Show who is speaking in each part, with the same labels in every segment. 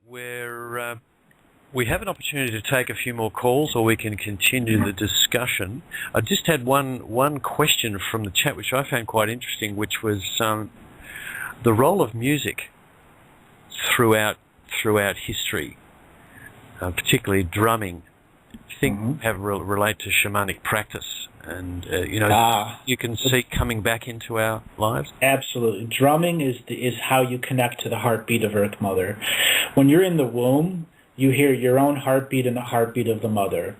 Speaker 1: where we have an opportunity to take a few more calls, or we can continue the discussion. I just had one question from the chat, which I found quite interesting, which was the role of music throughout history, particularly drumming. I think relate to shamanic practice, and you can see coming back into our lives.
Speaker 2: Absolutely, drumming is how you connect to the heartbeat of Earth Mother. When you're in the womb, you hear your own heartbeat and the heartbeat of the mother,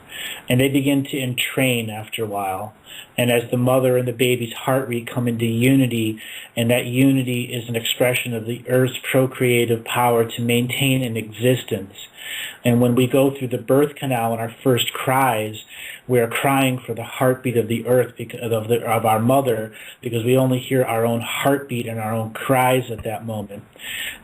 Speaker 2: and they begin to entrain after a while. And as the mother and the baby's heart rate come into unity, and that unity is an expression of the Earth's procreative power to maintain an existence. And when we go through the birth canal in our first cries, we are crying for the heartbeat of the earth, of our mother, because we only hear our own heartbeat and our own cries at that moment.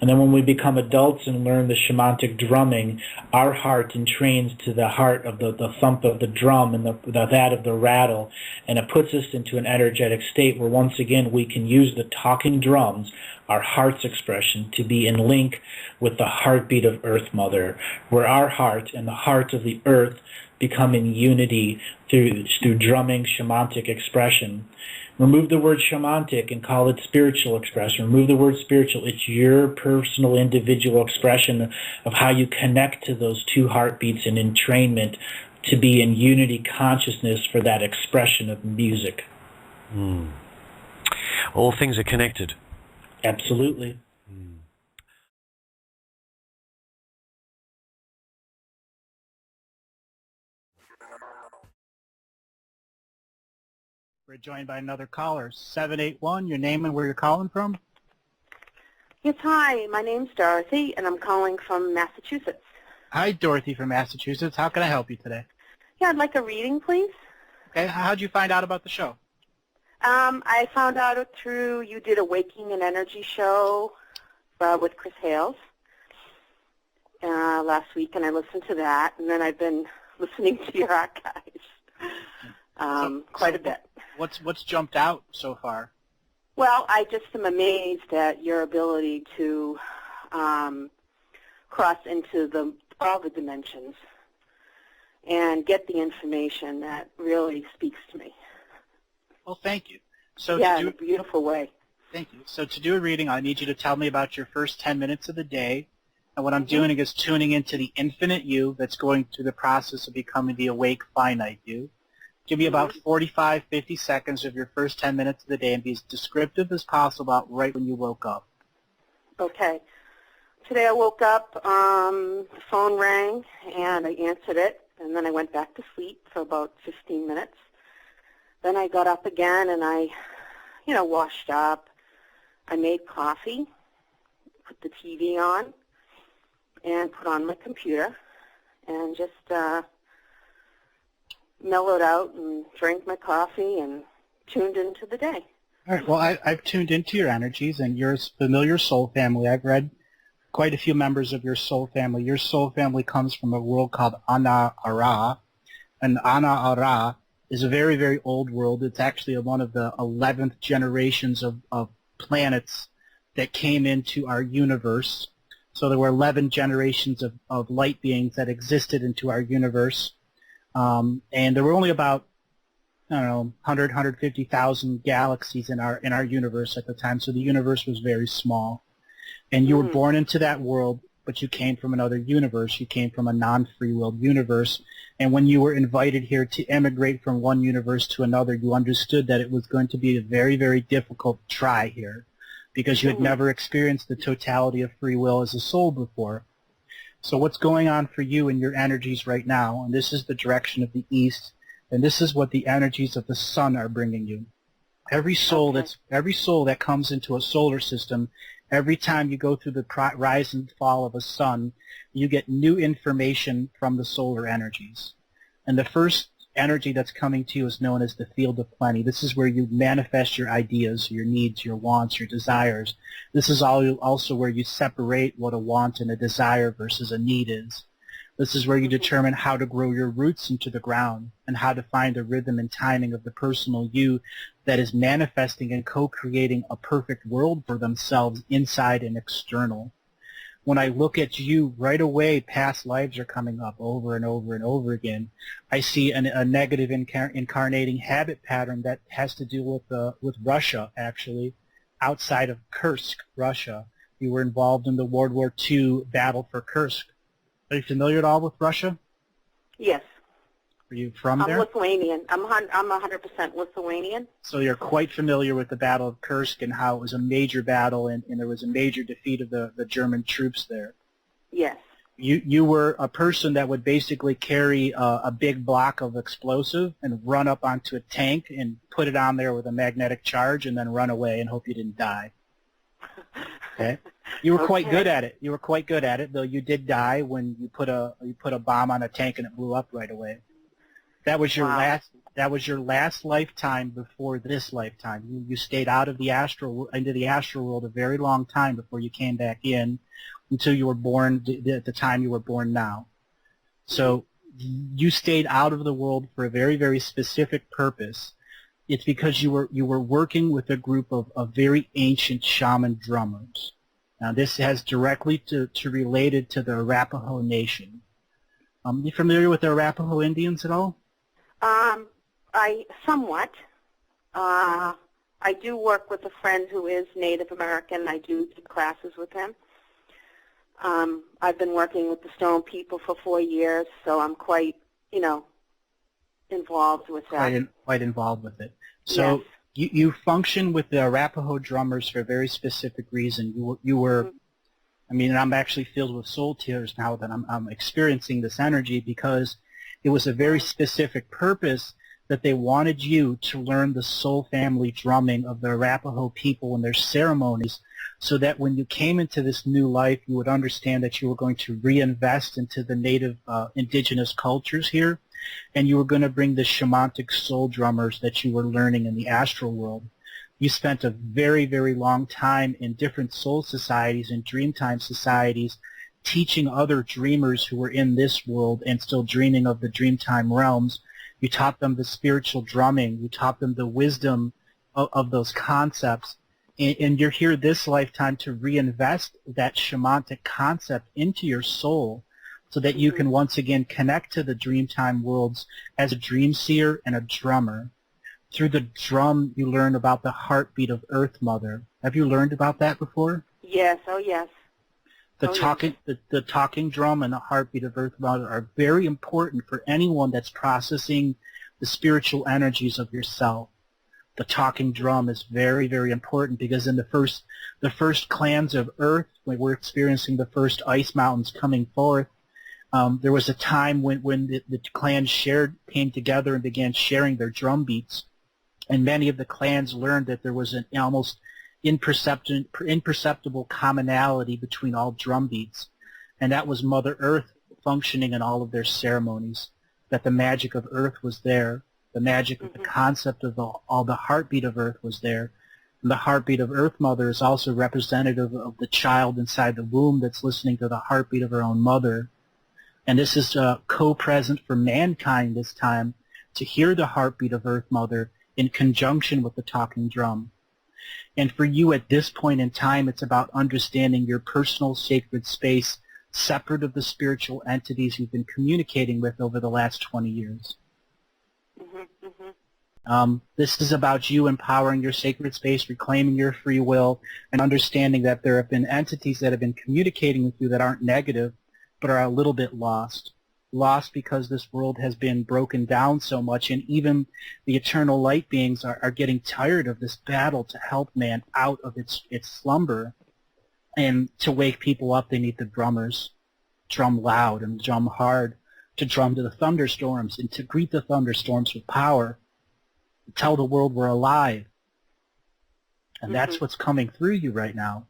Speaker 2: And then when we become adults and learn the shamanic drumming, our heart entrains to the heart of the thump of the drum and that of the rattle, and it puts us into an energetic state where once again we can use the talking drums, our heart's expression, to be in link with the heartbeat of Earth Mother, where our heart and the heart of the earth become in unity through drumming shamanic expression. Remove the word shamanic and call it spiritual expression. Remove the word spiritual. It's your personal individual expression of how you connect to those two heartbeats in entrainment to be in unity consciousness for that expression of music.
Speaker 1: All things are connected.
Speaker 2: Absolutely.
Speaker 3: We're joined by another caller, 781. Your name and where you're calling from?
Speaker 4: Yes, hi. My name's Dorothy, and I'm calling from Massachusetts.
Speaker 3: Hi, Dorothy from Massachusetts. How can I help you today?
Speaker 4: Yeah, I'd like a reading, please.
Speaker 3: Okay, how'd you find out about the show?
Speaker 4: I found out through, you did a Waking and Energy show with Chris Hales last week, and I listened to that, and then I've been listening to your archives quite a bit.
Speaker 3: What's jumped out so far?
Speaker 4: Well, I just am amazed at your ability to cross into all the dimensions and get the information that really speaks to me.
Speaker 3: Well, thank you. So
Speaker 4: yeah, in a beautiful way.
Speaker 3: Thank you. So to do a reading, I need you to tell me about your first 10 minutes of the day. And what I'm doing is tuning into the infinite you that's going through the process of becoming the awake finite you. Give me about 45, 50 seconds of your first 10 minutes of the day and be as descriptive as possible about right when you woke up.
Speaker 4: Okay. Today I woke up, the phone rang, and I answered it, and then I went back to sleep for about 15 minutes. Then I got up again, and I, washed up. I made coffee, put the TV on, and put on my computer, and just mellowed out and drank my coffee and tuned into the day.
Speaker 3: All right. Well, I've tuned into your energies and your familiar soul family. I've read quite a few members of your soul family. Your soul family comes from a world called Ana Ara, and Ana Ara is a very, very old world. It's actually one of the 11th generations of planets that came into our universe. So there were 11 generations of light beings that existed into our universe. And there were only about, 100, 150,000 galaxies in our universe at the time. So the universe was very small. And you were born into that world, but you came from another universe. You came from a non-free will universe. And when you were invited here to emigrate from one universe to another, you understood that it was going to be a very, very difficult try here because you had never experienced the totality of free will as a soul before. So what's going on for you in your energies right now, and this is the direction of the East, and this is what the energies of the sun are bringing you. Every soul that comes into a solar system, every time you go through the rise and fall of a sun, you get new information from the solar energies. And the first energy that's coming to you is known as the field of plenty. This is where you manifest your ideas, your needs, your wants, your desires. This is also where you separate what a want and a desire versus a need is. This is where you determine how to grow your roots into the ground and how to find the rhythm and timing of the personal you that is manifesting and co-creating a perfect world for themselves inside and external. when I look at you right away, past lives are coming up over and over and over again. I see a negative incarnating habit pattern that has to do with Russia, actually, outside of Kursk, Russia. You were involved in the World War II battle for Kursk. Are you familiar at all with Russia?
Speaker 4: Yes.
Speaker 3: Are you from there?
Speaker 4: I'm Lithuanian. I'm 100% Lithuanian.
Speaker 3: So you're quite familiar with the Battle of Kursk and how it was a major battle and there was a major defeat of the German troops there.
Speaker 4: Yes.
Speaker 3: You were a person that would basically carry a big block of explosive and run up onto a tank and put it on there with a magnetic charge and then run away and hope you didn't die. Okay. You were quite good at it. You were quite good at it, though you did die when you put a bomb on a tank and it blew up right away. That was your last lifetime before this lifetime. You stayed out of the into the astral world a very long time before you came back in until you were born at the time you were born now. So you stayed out of the world for a very, very specific purpose. It's because you were working with a group of very ancient shaman drummers. Now this has directly to related to the Arapaho Nation. You familiar with the Arapaho Indians at all?
Speaker 4: I somewhat. I do work with a friend who is Native American. I do classes with him. I've been working with the Stone people for 4 years, so I'm quite, involved with that.
Speaker 3: Quite involved with it. So yes. You function with the Arapaho drummers for a very specific reason. You were, I mean, I'm actually filled with soul tears now that I'm experiencing this energy because it was a very specific purpose that they wanted you to learn the soul family drumming of the Arapaho people and their ceremonies so that when you came into this new life, you would understand that you were going to reinvest into the native indigenous cultures here, and you were going to bring the shamanic soul drummers that you were learning in the astral world. You spent a very, very long time in different soul societies and dreamtime societies teaching other dreamers who were in this world and still dreaming of the dreamtime realms. You taught them the spiritual drumming. You taught them the wisdom of those concepts. And you're here this lifetime to reinvest that shamanic concept into your soul so that you can once again connect to the dreamtime worlds as a dream seer and a drummer. Through the drum, you learn about the heartbeat of Earth Mother. Have you learned about that before?
Speaker 4: Yes. Oh, yes.
Speaker 3: The talking drum and the heartbeat of Earth Mother are very important for anyone that's processing the spiritual energies of yourself. The talking drum is very, very important because in the first clans of Earth, when we're experiencing the first ice mountains coming forth, there was a time when the clans came together and began sharing their drum beats, and many of the clans learned that there was an almost imperceptible commonality between all drum beats, and that was Mother Earth functioning in all of their ceremonies, that the magic of Earth was there, the magic of the concept of all the heartbeat of Earth was there, and the heartbeat of Earth Mother is also representative of the child inside the womb that's listening to the heartbeat of her own mother. And this is co-present for mankind this time to hear the heartbeat of Earth Mother in conjunction with the talking drum. And for you at this point in time, it's about understanding your personal sacred space separate of the spiritual entities you've been communicating with over the last 20 years. This is about you empowering your sacred space, reclaiming your free will, and understanding that there have been entities that have been communicating with you that aren't negative, but are a little bit lost. Lost because this world has been broken down so much, and even the eternal light beings are getting tired of this battle to help man out of its slumber. And to wake people up, they need the drummers. Drum loud and drum hard, to drum to the thunderstorms and to greet the thunderstorms with power. Tell the world we're alive. And that's what's coming through you right now.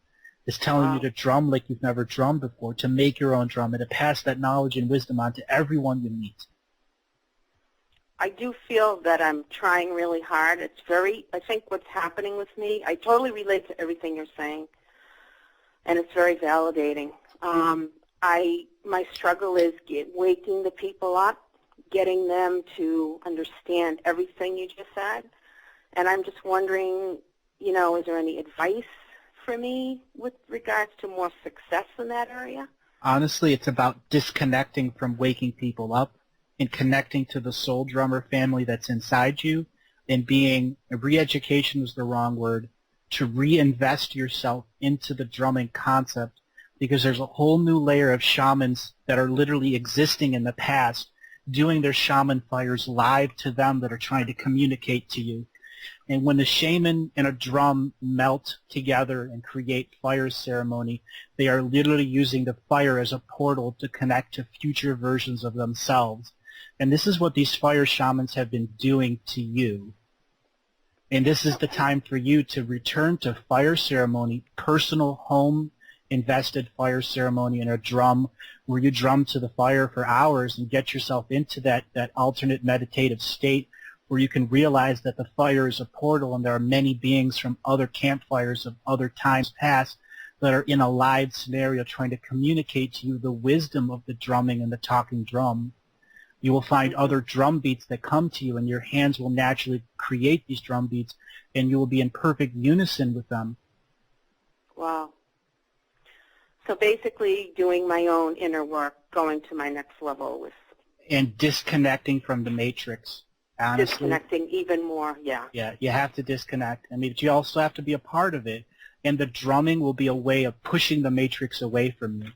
Speaker 3: Is telling you to drum like you've never drummed before, to make your own drum, and to pass that knowledge and wisdom on to everyone you meet.
Speaker 4: I do feel that I'm trying really hard. I think what's happening with me, I totally relate to everything you're saying, and it's very validating. My struggle is waking the people up, getting them to understand everything you just said, and I'm just wondering, is there any advice for me with regards to more success in that area?
Speaker 3: Honestly, it's about disconnecting from waking people up and connecting to the soul drummer family that's inside you, and being, re-education is the wrong word, to reinvest yourself into the drumming concept, because there's a whole new layer of shamans that are literally existing in the past, doing their shaman fires live to them that are trying to communicate to you. And when the shaman and a drum melt together and create fire ceremony, they are literally using the fire as a portal to connect to future versions of themselves. And this is what these fire shamans have been doing to you. And this is the time for you to return to fire ceremony, personal home invested fire ceremony in a drum, where you drum to the fire for hours and get yourself into that alternate meditative state where you can realize that the fire is a portal and there are many beings from other campfires of other times past that are in a live scenario trying to communicate to you the wisdom of the drumming and the talking drum. You will find other drum beats that come to you, and your hands will naturally create these drum beats, and you will be in perfect unison with them.
Speaker 4: Wow. So basically doing my own inner work, going to my next level with...
Speaker 3: And disconnecting from the matrix. Honestly,
Speaker 4: disconnecting even more, yeah.
Speaker 3: Yeah, you have to disconnect. I mean, but you also have to be a part of it. And the drumming will be a way of pushing the matrix away from you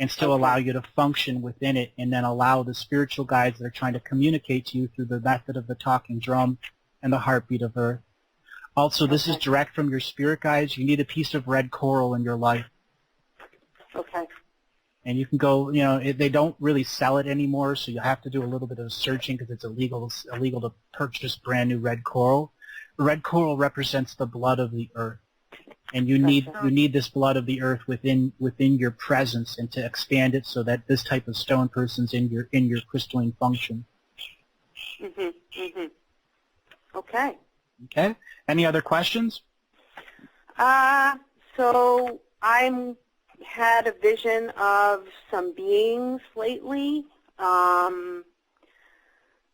Speaker 3: and still allow you to function within it, and then allow the spiritual guides that are trying to communicate to you through the method of the talking drum and the heartbeat of Earth. Also, this is direct from your spirit guides. You need a piece of red coral in your life.
Speaker 4: Okay.
Speaker 3: And you can go, you know, they don't really sell it anymore, so you have to do a little bit of searching because it's illegal to purchase brand new red coral. Red coral represents the blood of the earth, and you need this blood of the earth within your presence, and to expand it so that this type of stone person's in your crystalline function.
Speaker 4: Okay.
Speaker 3: Okay. Any other questions?
Speaker 4: So I'm had a vision of some beings lately.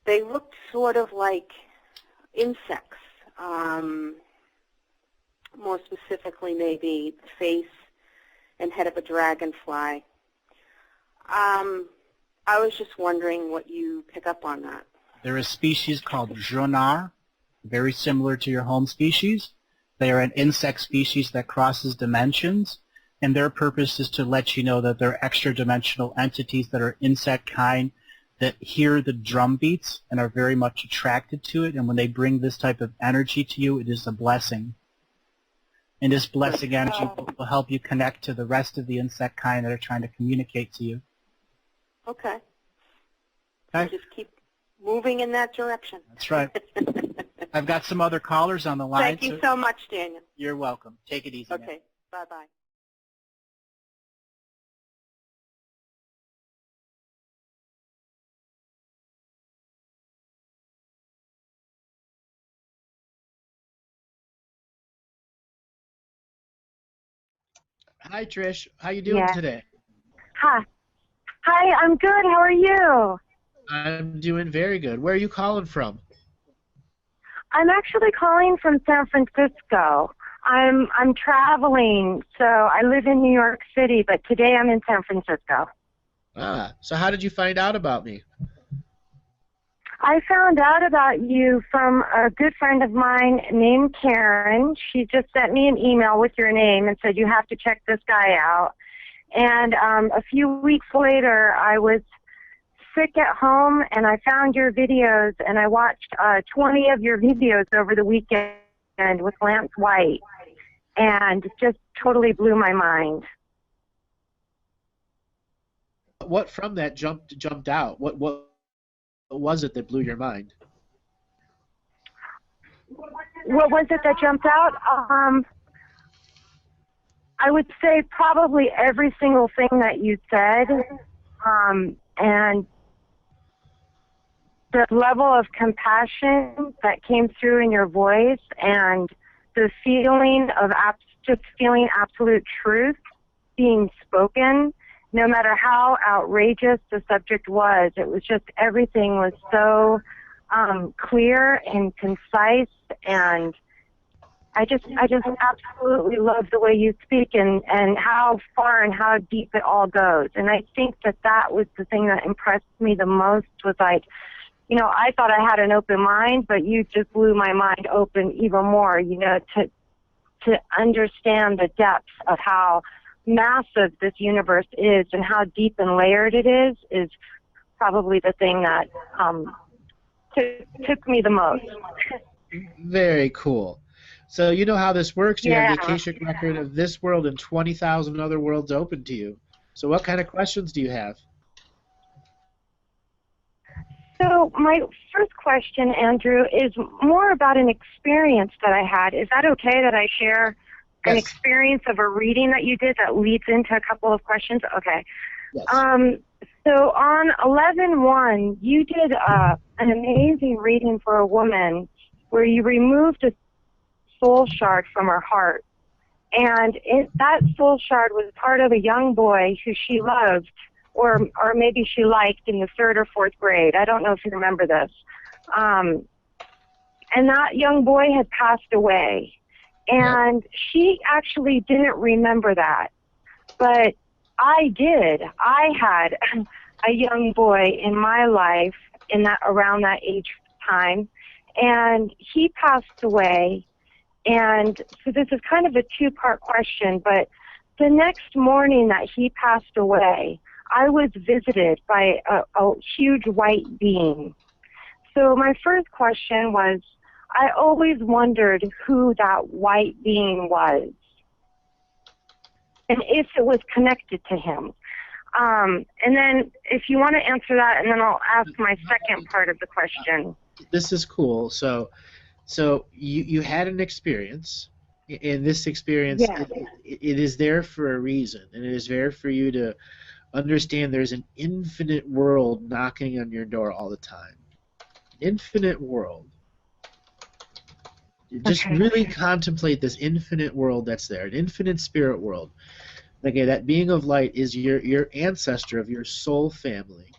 Speaker 4: They looked sort of like insects, more specifically maybe the face and head of a dragonfly. I was just wondering what you pick up on that.
Speaker 3: There is a species called Jonar, very similar to your home species. They are an insect species that crosses dimensions, and their purpose is to let you know that they're extra-dimensional entities that are insect kind that hear the drum beats and are very much attracted to it, and when they bring this type of energy to you, it is a blessing. And this blessing energy will help you connect to the rest of the insect kind that are trying to communicate to you.
Speaker 4: Okay.
Speaker 3: Okay.
Speaker 4: Just keep moving in that direction.
Speaker 3: That's right. I've got some other callers on the line.
Speaker 4: Thank you so much, Daniel.
Speaker 3: You're welcome. Take it easy.
Speaker 4: Okay. Bye-bye.
Speaker 5: Hi, Trish. How you doing today?
Speaker 6: Hi, I'm good. How are you?
Speaker 5: I'm doing very good. Where are you calling from?
Speaker 6: I'm actually calling from San Francisco. I'm traveling, so I live in New York City, but today I'm in San Francisco.
Speaker 5: Ah, so how did you find out about me?
Speaker 6: I found out about you from a good friend of mine named Karen. She just sent me an email with your name and said, you have to check this guy out. And a few weeks later, I was sick at home, and I found your videos, and I watched 20 of your videos over the weekend with Lance White, and it just totally blew my mind.
Speaker 5: What from that jumped out? What was it that blew your mind?
Speaker 6: What was it that jumped out? I would say probably every single thing that you said, and the level of compassion that came through in your voice, and the feeling of just feeling absolute truth being spoken, no matter how outrageous the subject was. It was just, everything was so clear and concise, and I just absolutely love the way you speak and how far and how deep it all goes. And I think that was the thing that impressed me the most was like, you know, I thought I had an open mind, but you just blew my mind open even more, you know, to understand the depths of how massive this universe is and how deep and layered it is probably the thing that took me the most.
Speaker 5: Very cool. So you know how this works. You have the
Speaker 6: Yeah.
Speaker 5: Akashic record of this world and 20,000 other worlds open to you. So what kind of questions do you have?
Speaker 6: So my first question, Andrew, is more about an experience that I had. Is that okay that I share an
Speaker 5: Yes.
Speaker 6: experience of a reading that you did that leads into a couple of questions? Okay.
Speaker 5: Yes.
Speaker 6: So on 11/1, you did an amazing reading for a woman where you removed a soul shard from her heart. And that soul shard was part of a young boy who she loved, or maybe she liked in the 3rd or 4th grade. I don't know if you remember this. And that young boy had passed away. And she actually didn't remember that. But I did. I had a young boy in my life around that age time, and he passed away. And so this is kind of a two-part question, but the next morning that he passed away, I was visited by a huge white being. So my first question was, I always wondered who that white being was and if it was connected to him. And then if you want to answer that, and then I'll ask my second part of the question.
Speaker 5: This is cool. So you had an experience, and this experience,
Speaker 6: Yeah.
Speaker 5: it is there for a reason, and it is there for you to understand there's an infinite world knocking on your door all the time. Infinite world. Just
Speaker 6: Okay.
Speaker 5: really contemplate this infinite world that's there, an infinite spirit world. Okay, that being of light is your ancestor of your soul family.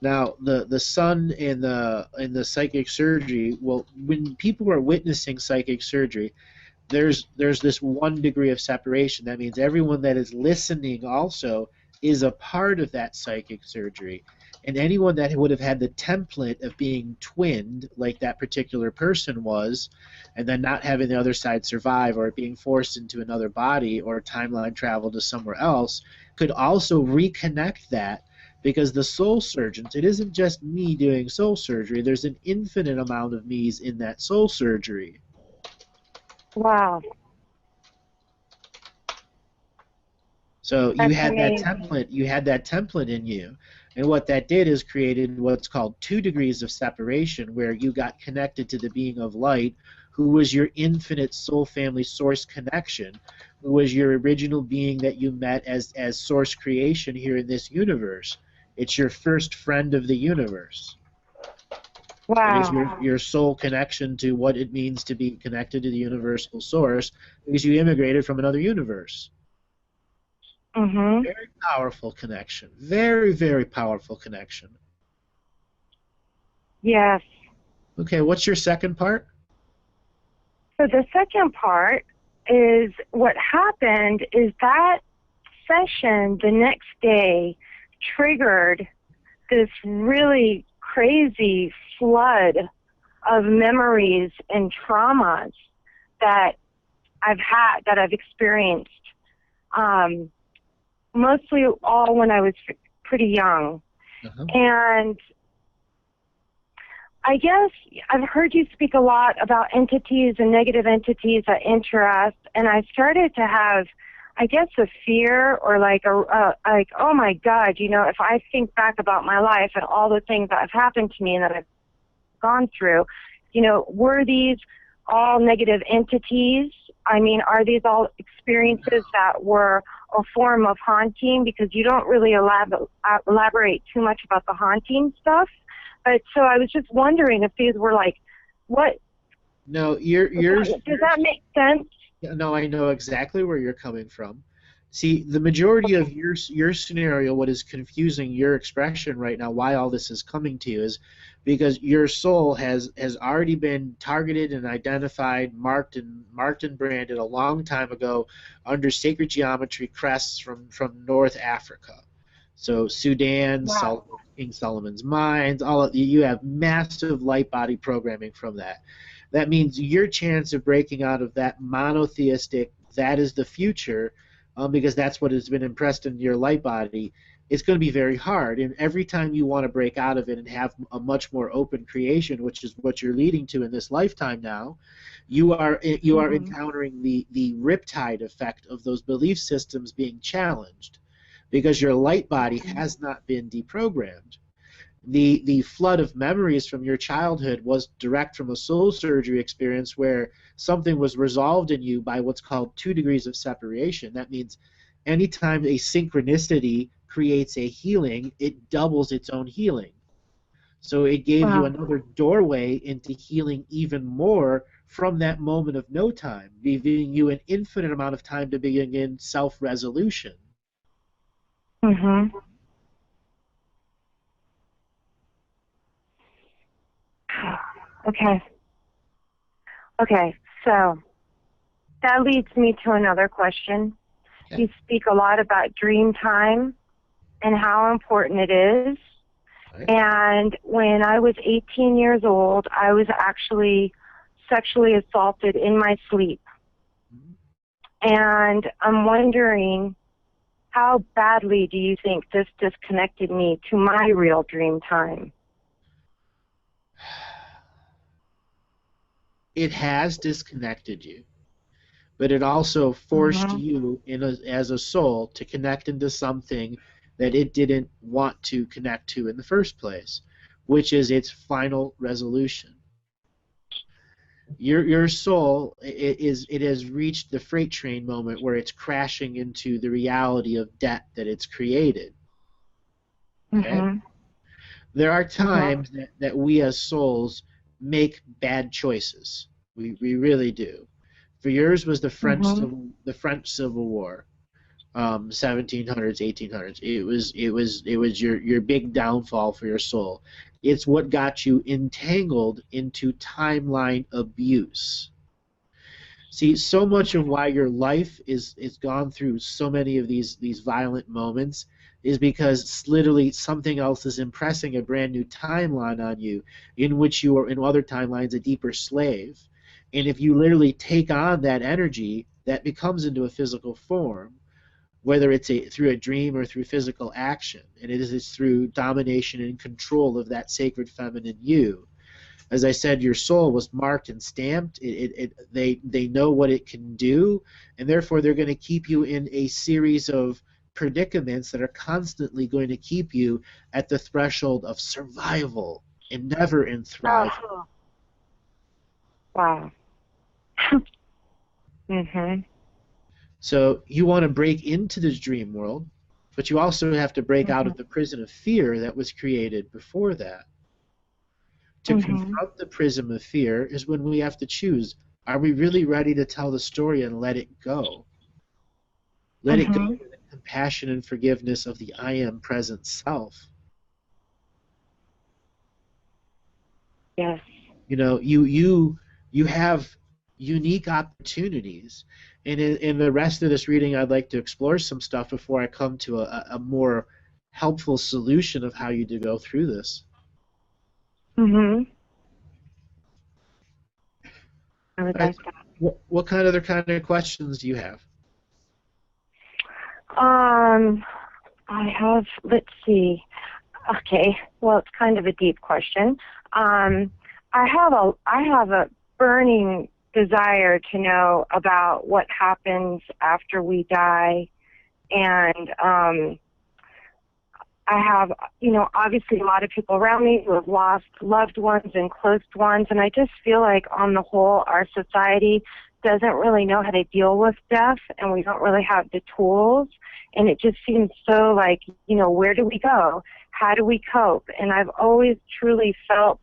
Speaker 5: Now, the sun in the psychic surgery, well, when people are witnessing psychic surgery, there's this 1 degree of separation. That means everyone that is listening also is a part of that psychic surgery. And anyone that would have had the template of being twinned, like that particular person was, and then not having the other side survive, or being forced into another body, or timeline travel to somewhere else, could also reconnect that, because the soul surgeons, it isn't just me doing soul surgery, there's an infinite amount of me's in that soul surgery.
Speaker 6: Wow.
Speaker 5: So you
Speaker 6: That's
Speaker 5: had
Speaker 6: amazing.
Speaker 5: that template in you, and what that did is created what's called 2 degrees of separation, where you got connected to the being of light, who was your infinite soul family source connection, who was your original being that you met as source creation here in this universe. It's your first friend of the universe.
Speaker 6: Wow.
Speaker 5: It is your soul connection to what it means to be connected to the universal source, because you immigrated from another universe.
Speaker 6: Mm-hmm.
Speaker 5: Very powerful connection. Very, very powerful connection.
Speaker 6: Yes.
Speaker 5: Okay, what's your second part?
Speaker 6: So the second part is what happened is that session the next day triggered this really crazy flood of memories and traumas that I've experienced. Mostly all when I was pretty young.
Speaker 5: Uh-huh.
Speaker 6: And I guess I've heard you speak a lot about entities and negative entities that enter us, and I started to have, I guess, a fear or like, oh my God, you know, if I think back about my life and all the things that have happened to me and that I've gone through, you know, were these all negative entities? I mean, are these all experiences that were a form of haunting? Because you don't really elaborate too much about the haunting stuff. But so I was just wondering if these were like, what?
Speaker 5: No, yours.
Speaker 6: Does that make sense?
Speaker 5: No, I know exactly where you're coming from. See, the majority of your scenario, what is confusing your expression right now, why all this is coming to you, is because your soul has already been targeted and identified, marked and branded a long time ago under sacred geometry crests from North Africa. So Sudan,
Speaker 6: Wow.
Speaker 5: King Solomon's Mines, all of you have massive light body programming from that. That means your chance of breaking out of that monotheistic, that is the future, because that's what has been impressed in your light body, it's going to be very hard. And every time you want to break out of it and have a much more open creation, which is what you're leading to in this lifetime now, you are encountering the riptide effect of those belief systems being challenged, because your light body has not been deprogrammed. The flood of memories from your childhood was direct from a soul surgery experience where something was resolved in you by what's called 2 degrees of separation. That means anytime a synchronicity creates a healing, it doubles its own healing. So it gave you another doorway into healing even more from that moment of no time, giving you an infinite amount of time to begin self-resolution.
Speaker 6: Mhm. Okay. Okay, so that leads me to another question.
Speaker 5: Okay.
Speaker 6: You speak a lot about dream time and how important it is.
Speaker 5: Right.
Speaker 6: And when I was 18 years old, I was actually sexually assaulted in my sleep. And I'm wondering, how badly do you think this disconnected me to my real dream time?
Speaker 5: It has disconnected you, but it also forced you as a soul to connect into something that it didn't want to connect to in the first place, which is its final resolution. Your soul, it has reached the freight train moment where it's crashing into the reality of debt that it's created. Okay? There are times that we as souls make bad choices. We really do. For yours was the French Civil War, 1700s, 1800s. It was your big downfall for your soul. It's what got you entangled into timeline abuse. See, so much of why your life is gone through so many of these violent moments is because literally something else is impressing a brand new timeline on you, in which you are in other timelines a deeper slave. And if you literally take on that energy, that becomes into a physical form, whether it's through a dream or through physical action, and it is through domination and control of that sacred feminine you. As I said, your soul was marked and stamped. They know what it can do, and therefore they're going to keep you in a series of predicaments that are constantly going to keep you at the threshold of survival and never in thrive.
Speaker 6: Oh. Wow.
Speaker 5: So you want to break into this dream world, but you also have to break out of the prison of fear that was created before that. To confront the prism of fear is when we have to choose, are we really ready to tell the story and let it go? Let it go with the compassion and forgiveness of the I am present self.
Speaker 6: Yes.
Speaker 5: You know, you have unique opportunities. And in the rest of this reading, I'd like to explore some stuff before I come to a more helpful solution of how you to go through this.
Speaker 6: I would like that.
Speaker 5: What kind of questions do you have?
Speaker 6: I have, let's see. Okay, well, it's kind of a deep question. I have a burning desire to know about what happens after we die, and I have, obviously a lot of people around me who have lost loved ones and close ones, and I just feel like on the whole our society doesn't really know how to deal with death, and we don't really have the tools, and it just seems so like, where do we go? How do we cope? And I've always truly felt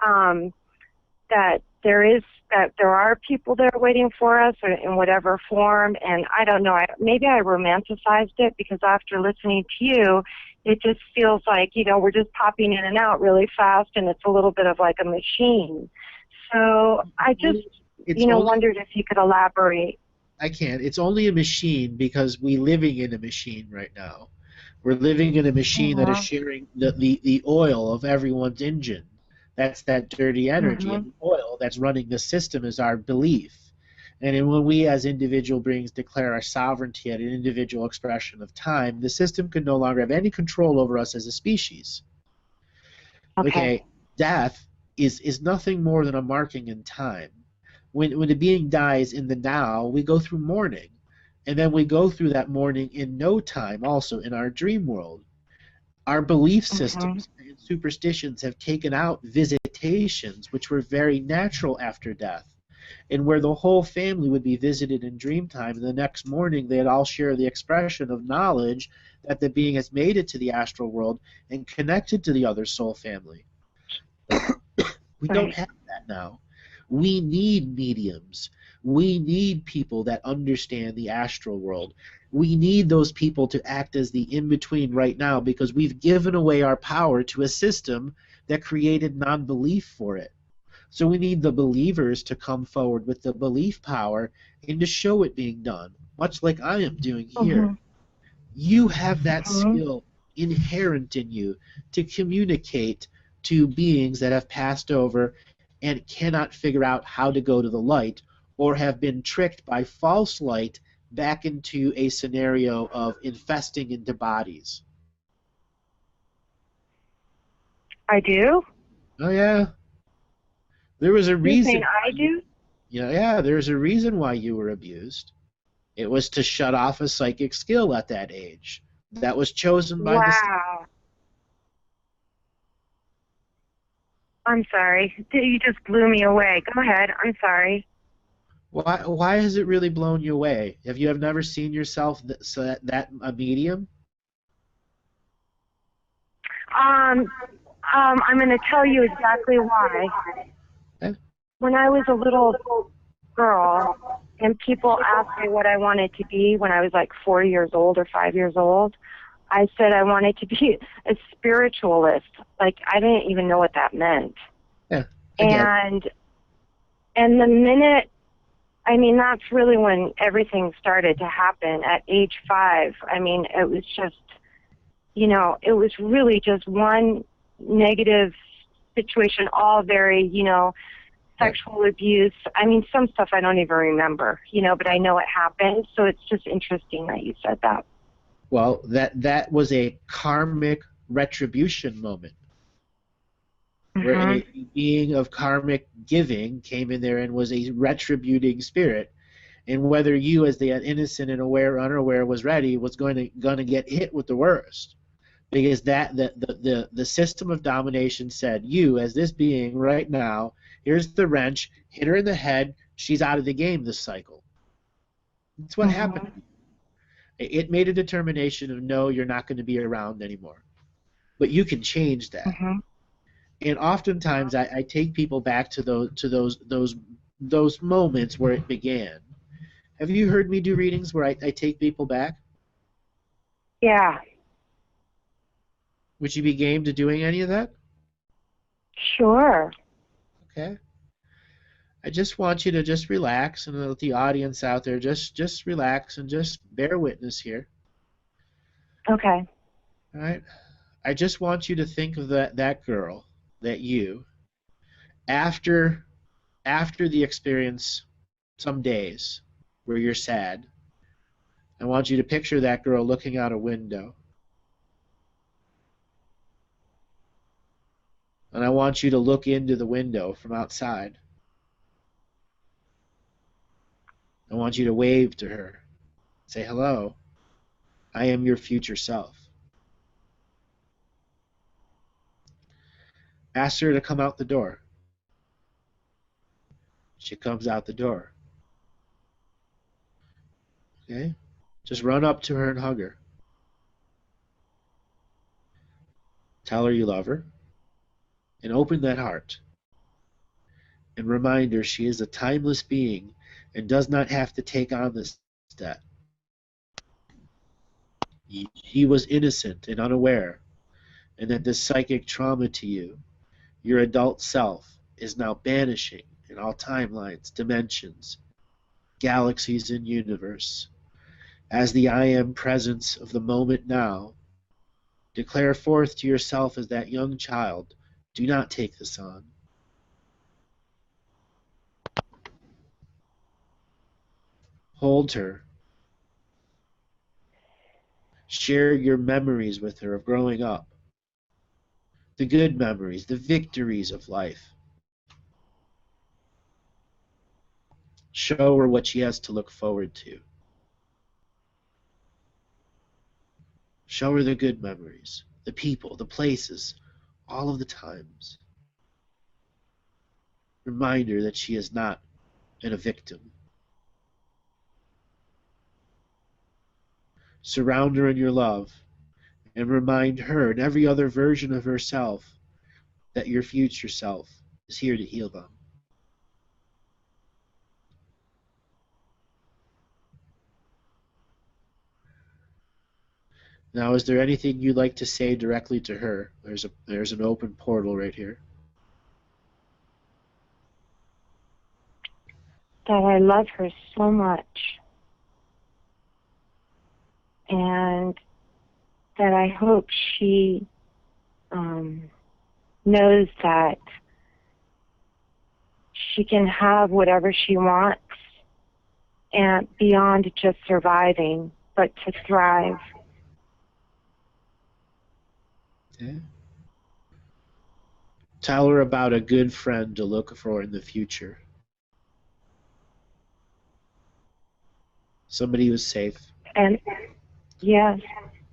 Speaker 6: that there is that there are people there waiting for us or in whatever form. And I don't know, maybe I romanticized it because after listening to you, it just feels like, we're just popping in and out really fast, and it's a little bit of like a machine. So I just, wondered if you could elaborate.
Speaker 5: I can't. It's only a machine because we're living in a machine right now. We're living in a machine that is sharing the oil of everyone's engine. That's that dirty energy. And the oil that's running the system is our belief. And then when we as individual beings declare our sovereignty at an individual expression of time, the system can no longer have any control over us as a species. Okay. Death is nothing more than a marking in time. When a being dies in the now, we go through mourning. And then we go through that mourning in no time also in our dream world. Our belief systems and superstitions have taken out visitations, which were very natural after death, and where the whole family would be visited in dream time, and the next morning they'd all share the expression of knowledge that the being has made it to the astral world and connected to the other soul family. We don't have that now. We need mediums. We need people that understand the astral world. We need those people to act as the in-between right now because we've given away our power to a system that created non-belief for it. So we need the believers to come forward with the belief power and to show it being done, much like I am doing here. You have that skill inherent in you to communicate to beings that have passed over and cannot figure out how to go to the light, or have been tricked by false light back into a scenario of infesting into bodies.
Speaker 6: I do?
Speaker 5: Oh, yeah. There was a reason.
Speaker 6: You're saying I do?
Speaker 5: Yeah, there's a reason why you were abused. It was to shut off a psychic skill at that age. That was chosen by
Speaker 6: Wow. I'm sorry. You just blew me away. Go ahead. I'm sorry.
Speaker 5: Why has it really blown you away? Have you never seen yourself that a medium?
Speaker 6: I'm going to tell you exactly why.
Speaker 5: Okay.
Speaker 6: When I was a little girl and people asked me what I wanted to be when I was like 4 years old or 5 years old, I said I wanted to be a spiritualist. Like, I didn't even know what that meant.
Speaker 5: Yeah.
Speaker 6: And the minute, I mean, that's really when everything started to happen at age 5. I mean, it was just, it was really just one negative situation, all very, sexual abuse. I mean, some stuff I don't even remember, but I know it happened. So it's just interesting that you said that.
Speaker 5: Well, that was a karmic retribution moment. Where a being of karmic giving came in there and was a retributing spirit, and whether you, as the innocent and aware or unaware, was ready, was going to get hit with the worst, because that the system of domination said, you as this being right now, here's the wrench, hit her in the head, she's out of the game this cycle. That's what happened. It made a determination of no, you're not going to be around anymore, but you can change that. And oftentimes, I take people back to those moments where it began. Have you heard me do readings where I take people back?
Speaker 6: Yeah.
Speaker 5: Would you be game to doing any of that?
Speaker 6: Sure.
Speaker 5: Okay. I just want you to just relax, and let the audience out there just relax and just bear witness here.
Speaker 6: Okay.
Speaker 5: All right. I just want you to think of that girl. That you, after the experience, some days where you're sad, I want you to picture that girl looking out a window. And I want you to look into the window from outside. I want you to wave to her. Say, hello, I am your future self. Ask her to come out the door. She comes out the door. Okay? Just run up to her and hug her. Tell her you love her. And open that heart. and remind her she is a timeless being and does not have to take on this debt. He was innocent and unaware, and that this psychic trauma to you, your adult self, is now banishing in all timelines, dimensions, galaxies, and universe. As the I am presence of the moment now, declare forth to yourself as that young child, do not take this on. Hold her. Share your memories with her of growing up. The good memories, the victories of life. Show her what she has to look forward to. Show her the good memories, the people, the places, all of the times. Remind her that she is not a victim. Surround her in your love, and remind her and every other version of herself that your future self is here to heal them. Now, is there anything you'd like to say directly to her? There's an open portal right here.
Speaker 6: That I love her so much. And that I hope she knows that she can have whatever she wants, and beyond just surviving, but to thrive.
Speaker 5: Okay. Tell her about a good friend to look for in the future. Somebody who's safe.
Speaker 6: And yes,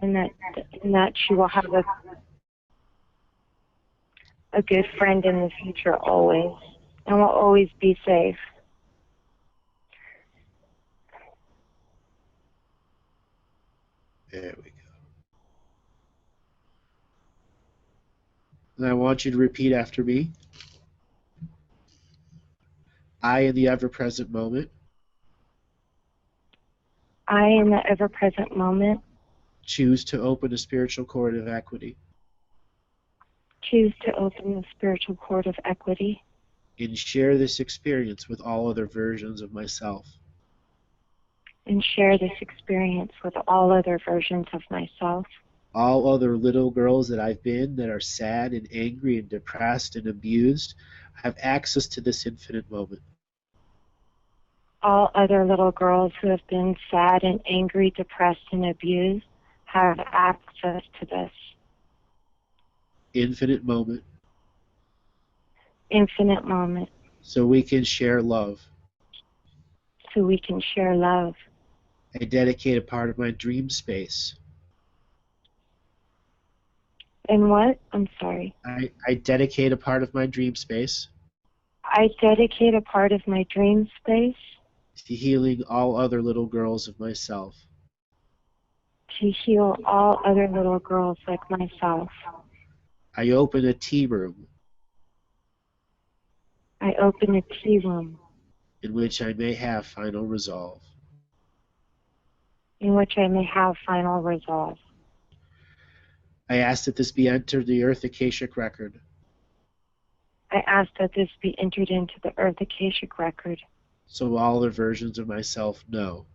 Speaker 6: and that she will have a good friend in the future always, and will always be safe.
Speaker 5: There we go. And I want you to repeat after me. I, in the ever-present moment.
Speaker 6: I, in the ever-present moment.
Speaker 5: Choose to open a spiritual cord of equity.
Speaker 6: Choose to open the spiritual cord of equity.
Speaker 5: And share this experience with all other versions of myself.
Speaker 6: And share this experience with all other versions of myself.
Speaker 5: All other little girls that I've been that are sad and angry and depressed and abused have access to this infinite moment.
Speaker 6: All other little girls who have been sad and angry, depressed, and abused have access to this
Speaker 5: infinite moment.
Speaker 6: Infinite moment.
Speaker 5: So we can share love.
Speaker 6: So we can share love.
Speaker 5: I dedicate a part of my dream space.
Speaker 6: And what? I'm sorry.
Speaker 5: I dedicate a part of my dream space.
Speaker 6: I dedicate a part of my dream space
Speaker 5: to healing all other little girls of myself.
Speaker 6: To heal all other little girls like myself.
Speaker 5: I open a tea room.
Speaker 6: I open a tea room.
Speaker 5: In which I may have final resolve.
Speaker 6: In which I may have final resolve.
Speaker 5: I ask that this be entered the Earth Akashic Record.
Speaker 6: I ask that this be entered into the Earth Akashic Record.
Speaker 5: So all the versions of myself know.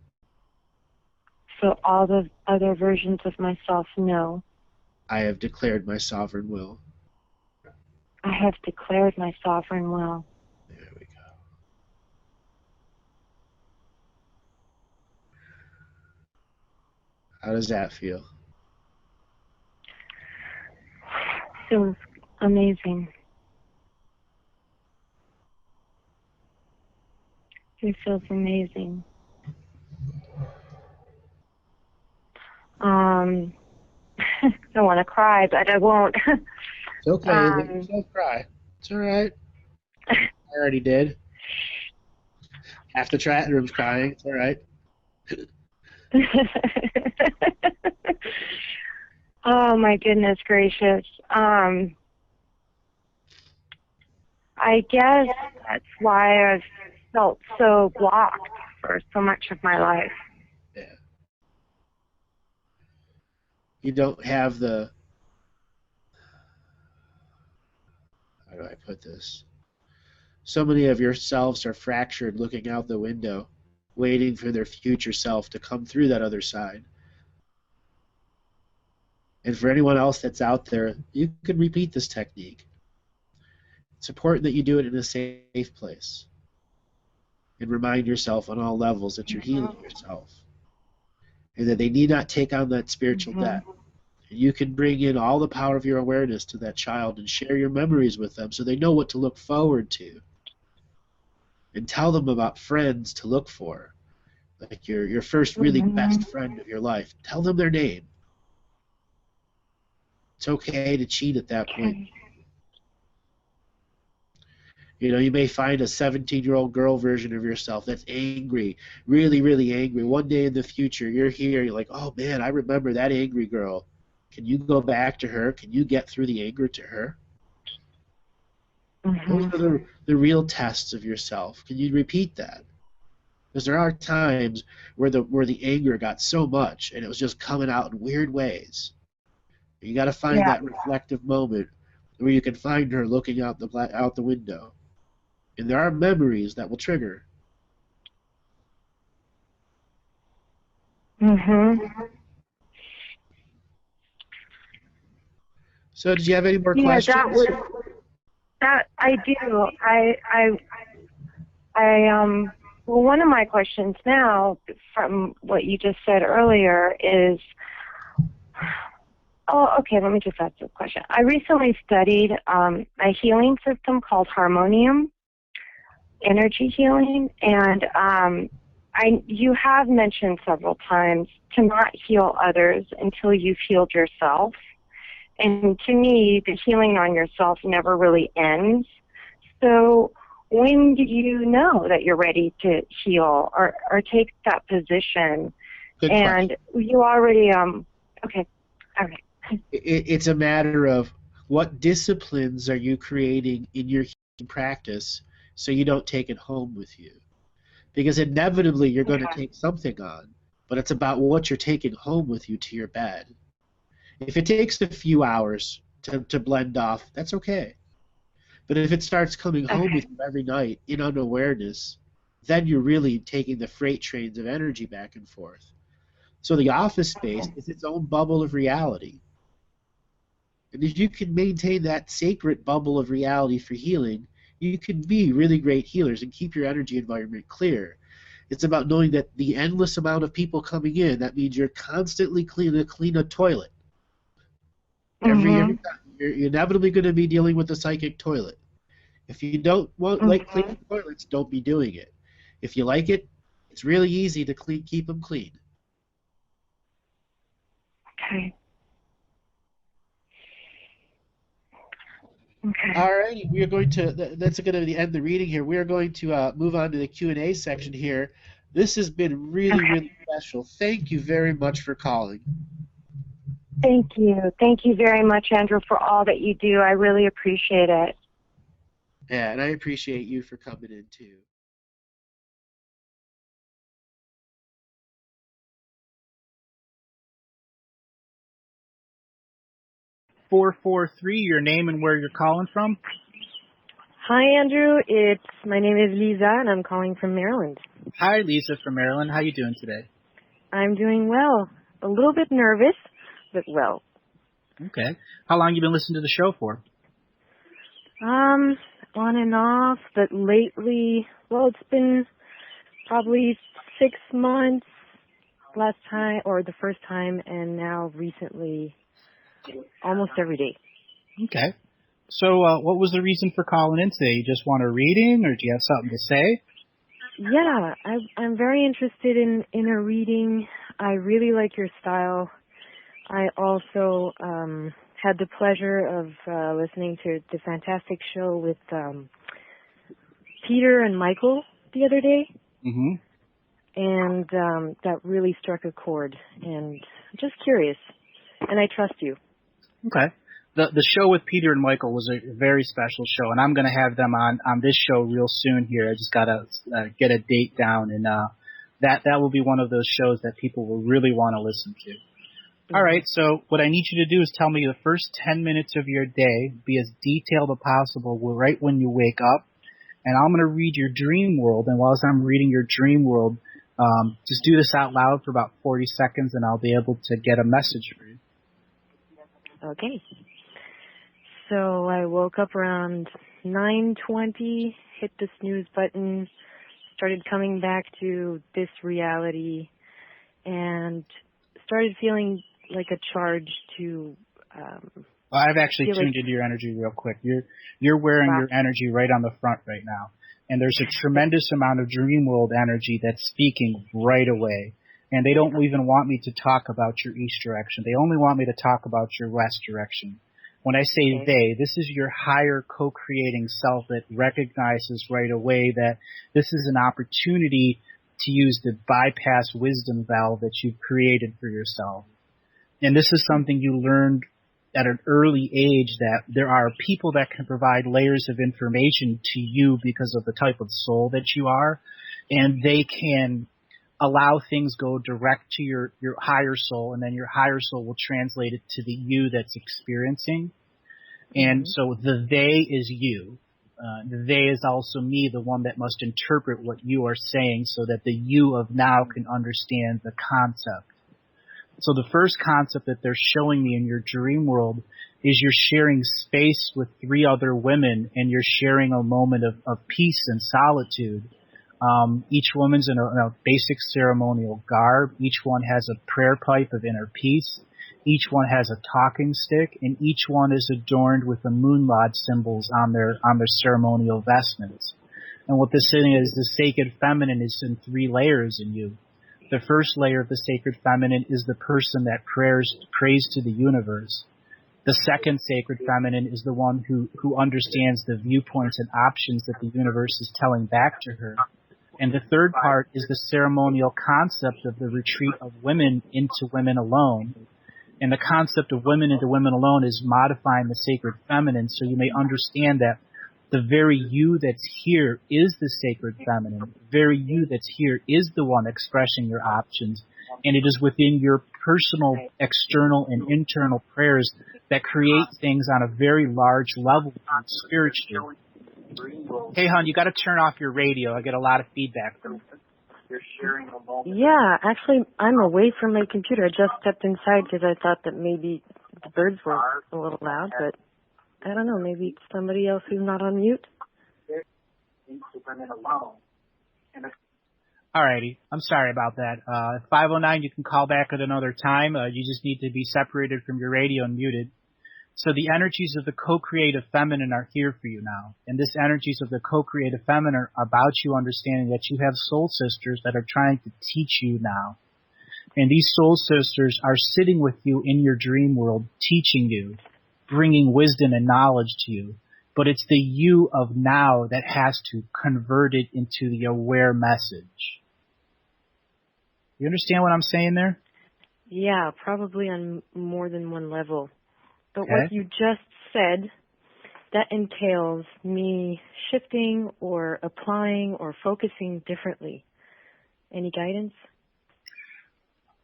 Speaker 6: So all the other versions of myself know.
Speaker 5: I have declared my sovereign will.
Speaker 6: I have declared my sovereign will.
Speaker 5: There we go. How does that feel?
Speaker 6: Feels amazing. It feels amazing. I want to cry, but I won't.
Speaker 5: It's okay. Don't cry. It's all right. I already did. Half the chat room's crying. It's all right.
Speaker 6: Oh my goodness gracious. I guess that's why I've felt so blocked for so much of my life.
Speaker 5: Yeah. You don't have the, how do I put this? So many of yourselves are fractured looking out the window, waiting for their future self to come through that other side. And for anyone else that's out there, you can repeat this technique. It's important that you do it in a safe place and remind yourself on all levels that you're healing yourself and that they need not take on that spiritual debt. And you can bring in all the power of your awareness to that child and share your memories with them so they know what to look forward to. And tell them about friends to look for, like your first really best friend of your life. Tell them their name. It's okay to cheat at that point. You know, you may find a 17-year-old girl version of yourself that's angry, really, really angry. One day in the future, you're here, you're like, oh man, I remember that angry girl. Can you go back to her? Can you get through the anger to her? Those are the real tests of yourself. Can you repeat that? Because there are times where the anger got so much and it was just coming out in weird ways. You got to find that reflective moment where you can find her looking out the window. And there are memories that will trigger. So did you have any more questions?
Speaker 6: That I do. Well, one of my questions now, from what you just said earlier, is, let me just ask this question. I recently studied a healing system called Harmonium, energy healing, and you have mentioned several times to not heal others until you've healed yourself. And to me, the healing on yourself never really ends. So when do you know that you're ready to heal or take that position?
Speaker 5: Good
Speaker 6: and
Speaker 5: question.
Speaker 6: You already, okay, all right.
Speaker 5: It's a matter of what disciplines are you creating in your healing practice so you don't take it home with you. Because inevitably you're going to take something on, but it's about what you're taking home with you to your bed. If it takes a few hours to blend off, that's okay. But if it starts coming home with you every night in unawareness, then you're really taking the freight trains of energy back and forth. So the office space is its own bubble of reality. And if you can maintain that sacred bubble of reality for healing, you can be really great healers and keep your energy environment clear. It's about knowing that the endless amount of people coming in, that means you're constantly clean a toilet. Every time, you're inevitably going to be dealing with the psychic toilet. If you don't like clean toilets, don't be doing it. If you like it, it's really easy to keep them clean.
Speaker 6: Okay.
Speaker 5: All righty, we are going to. That's going to end the reading here. We are going to move on to the Q&A section here. This has been really, really special. Thank you very much for calling.
Speaker 6: Thank you. Thank you very much, Andrew, for all that you do. I really appreciate it.
Speaker 5: Yeah, and I appreciate you for coming in too.
Speaker 3: Your name and where you're calling from?
Speaker 7: Hi, Andrew. My name is Lisa, and I'm calling from Maryland.
Speaker 3: Hi, Lisa from Maryland. How you doing today?
Speaker 7: I'm doing well. A little bit nervous, but well.
Speaker 3: Okay. How long you been listening to the show for?
Speaker 7: On and off, but lately, well, it's been probably 6 months last time, or the first time, and now recently, almost every day.
Speaker 3: Okay. So what was the reason for calling in today? You just want a reading, or do you have something to say?
Speaker 7: Yeah, I'm very interested in a reading. I really like your style. I also had the pleasure of listening to the fantastic show with Peter and Michael the other day.
Speaker 3: Mm-hmm.
Speaker 7: And that really struck a chord. And I'm just curious. And I trust you.
Speaker 3: Okay. The show with Peter and Michael was a very special show, and I'm going to have them on this show real soon here. I just got to get a date down, and that will be one of those shows that people will really want to listen to. Mm-hmm. All right, so what I need you to do is tell me the first 10 minutes of your day, be as detailed as possible right when you wake up, and I'm going to read your dream world, and whilst I'm reading your dream world, just do this out loud for about 40 seconds, and I'll be able to get a message for you.
Speaker 7: Okay. So I woke up around 9:20, hit the snooze button, started coming back to this reality, and started feeling like a charge to...
Speaker 3: well, I've actually tuned into your energy real quick. You're wearing your energy right on the front right now. And there's a tremendous amount of dream world energy that's speaking right away. And they don't even want me to talk about your east direction. They only want me to talk about your west direction. When I say they, this is your higher co-creating self that recognizes right away that this is an opportunity to use the bypass wisdom valve that you've created for yourself. And this is something you learned at an early age, that there are people that can provide layers of information to you because of the type of soul that you are, and they can allow things go direct to your higher soul, and then your higher soul will translate it to the you that's experiencing. And so the they is you. The they is also me, the one that must interpret what you are saying so that the you of now can understand the concept. So the first concept that they're showing me in your dream world is you're sharing space with 3 other women, and you're sharing a moment of peace and solitude. Each woman's in a basic ceremonial garb. Each one has a prayer pipe of inner peace. Each one has a talking stick, and each one is adorned with the moon lodge symbols on their ceremonial vestments. And what this is the sacred feminine is in 3 layers in you. The first layer of the sacred feminine is the person that prays to the universe. The second sacred feminine is the one who understands the viewpoints and options that the universe is telling back to her. And the third part is the ceremonial concept of the retreat of women into women alone. And the concept of women into women alone is modifying the sacred feminine, so you may understand that the very you that's here is the sacred feminine. The very you that's here is the one expressing your options. And it is within your personal, external, and internal prayers that create things on a very large level spiritually. Hey, hon, you got to turn off your radio. I get a lot of feedback from you.
Speaker 7: Yeah, actually, I'm away from my computer. I just stepped inside because I thought that maybe the birds were a little loud, but I don't know. Maybe it's somebody else who's not on mute.
Speaker 3: Alrighty. I'm sorry about that. 509, you can call back at another time. You just need to be separated from your radio and muted. So the energies of the co-creative feminine are here for you now. And these energies of the co-creative feminine are about you understanding that you have soul sisters that are trying to teach you now. And these soul sisters are sitting with you in your dream world, teaching you, bringing wisdom and knowledge to you. But it's the you of now that has to convert it into the aware message. You understand what I'm saying there?
Speaker 7: Yeah, probably on more than one level. But
Speaker 3: Okay.
Speaker 7: what you just said, that entails me shifting or applying or focusing differently. Any guidance?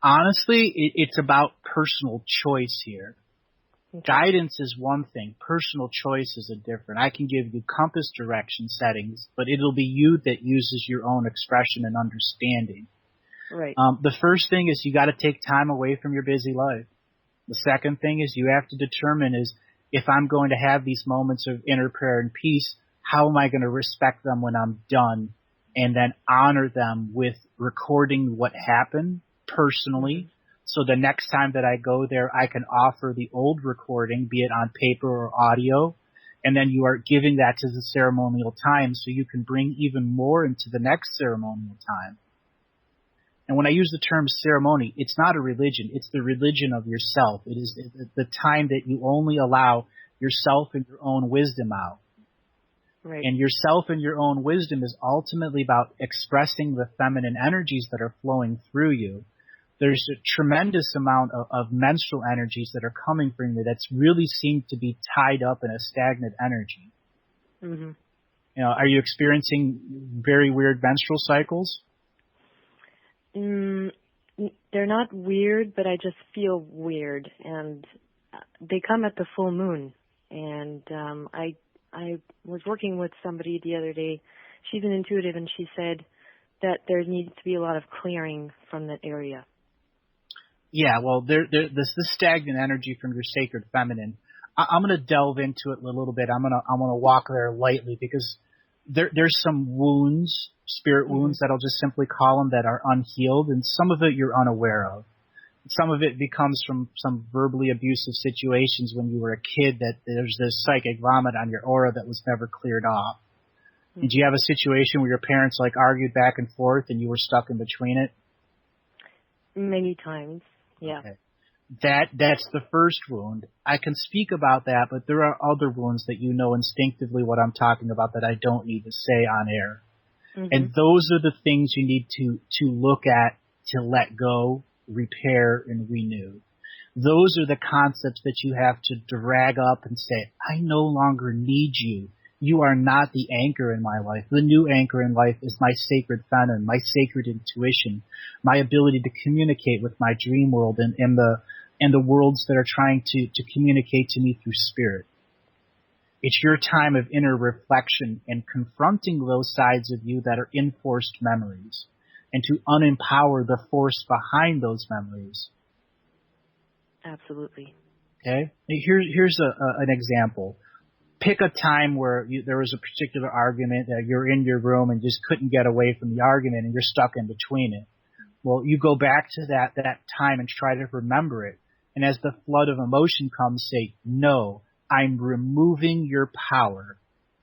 Speaker 3: Honestly, it's about personal choice here. Okay. Guidance is one thing. Personal choice is a different. I can give you compass direction settings, but it'll be you that uses your own expression and understanding.
Speaker 7: Right.
Speaker 3: The first thing is you got to take time away from your busy life. The second thing is you have to determine is if I'm going to have these moments of inner prayer and peace, how am I going to respect them when I'm done, and then honor them with recording what happened personally. So the next time that I go there, I can offer the old recording, be it on paper or audio, and then you are giving that to the ceremonial time so you can bring even more into the next ceremonial time. And when I use the term ceremony, it's not a religion. It's the religion of yourself. It is the time that you only allow yourself and your own wisdom out.
Speaker 7: Right.
Speaker 3: And yourself and your own wisdom is ultimately about expressing the feminine energies that are flowing through you. there's a tremendous amount of menstrual energies that are coming from you that's really seem to be tied up in a stagnant energy.
Speaker 7: Mm-hmm.
Speaker 3: You know, are you experiencing very weird menstrual cycles?
Speaker 7: They're not weird, but I just feel weird, and they come at the full moon. And I was working with somebody the other day. She's an intuitive, and she said that there needs to be a lot of clearing from that area.
Speaker 3: Yeah, well, this stagnant energy from your sacred feminine. I'm going to delve into it a little bit. I'm going to walk there lightly because there's some wounds, spirit wounds that I'll just simply call them, that are unhealed, and some of it you're unaware of. Some of it becomes from some verbally abusive situations when you were a kid, that there's this psychic vomit on your aura that was never cleared off. Did you have a situation where your parents argued back and forth and you were stuck in between it?
Speaker 7: Many times, yeah.
Speaker 3: Okay. That's the first wound. I can speak about that, but there are other wounds that you know instinctively what I'm talking about that I don't need to say on air. And those are the things you need to look at, to let go, repair, and renew. Those are the concepts that you have to drag up and say, I no longer need you. You are not the anchor in my life. The new anchor in life is my sacred feminine, my sacred intuition, my ability to communicate with my dream world and the worlds that are trying to communicate to me through spirit. It's your time of inner reflection and confronting those sides of you that are enforced memories, and to unempower the force behind those memories.
Speaker 7: Absolutely.
Speaker 3: Okay? Here's an example. Pick a time where there was a particular argument that you're in your room and just couldn't get away from the argument and you're stuck in between it. Well, you go back to that time and try to remember it. And as the flood of emotion comes, say, no, I'm removing your power,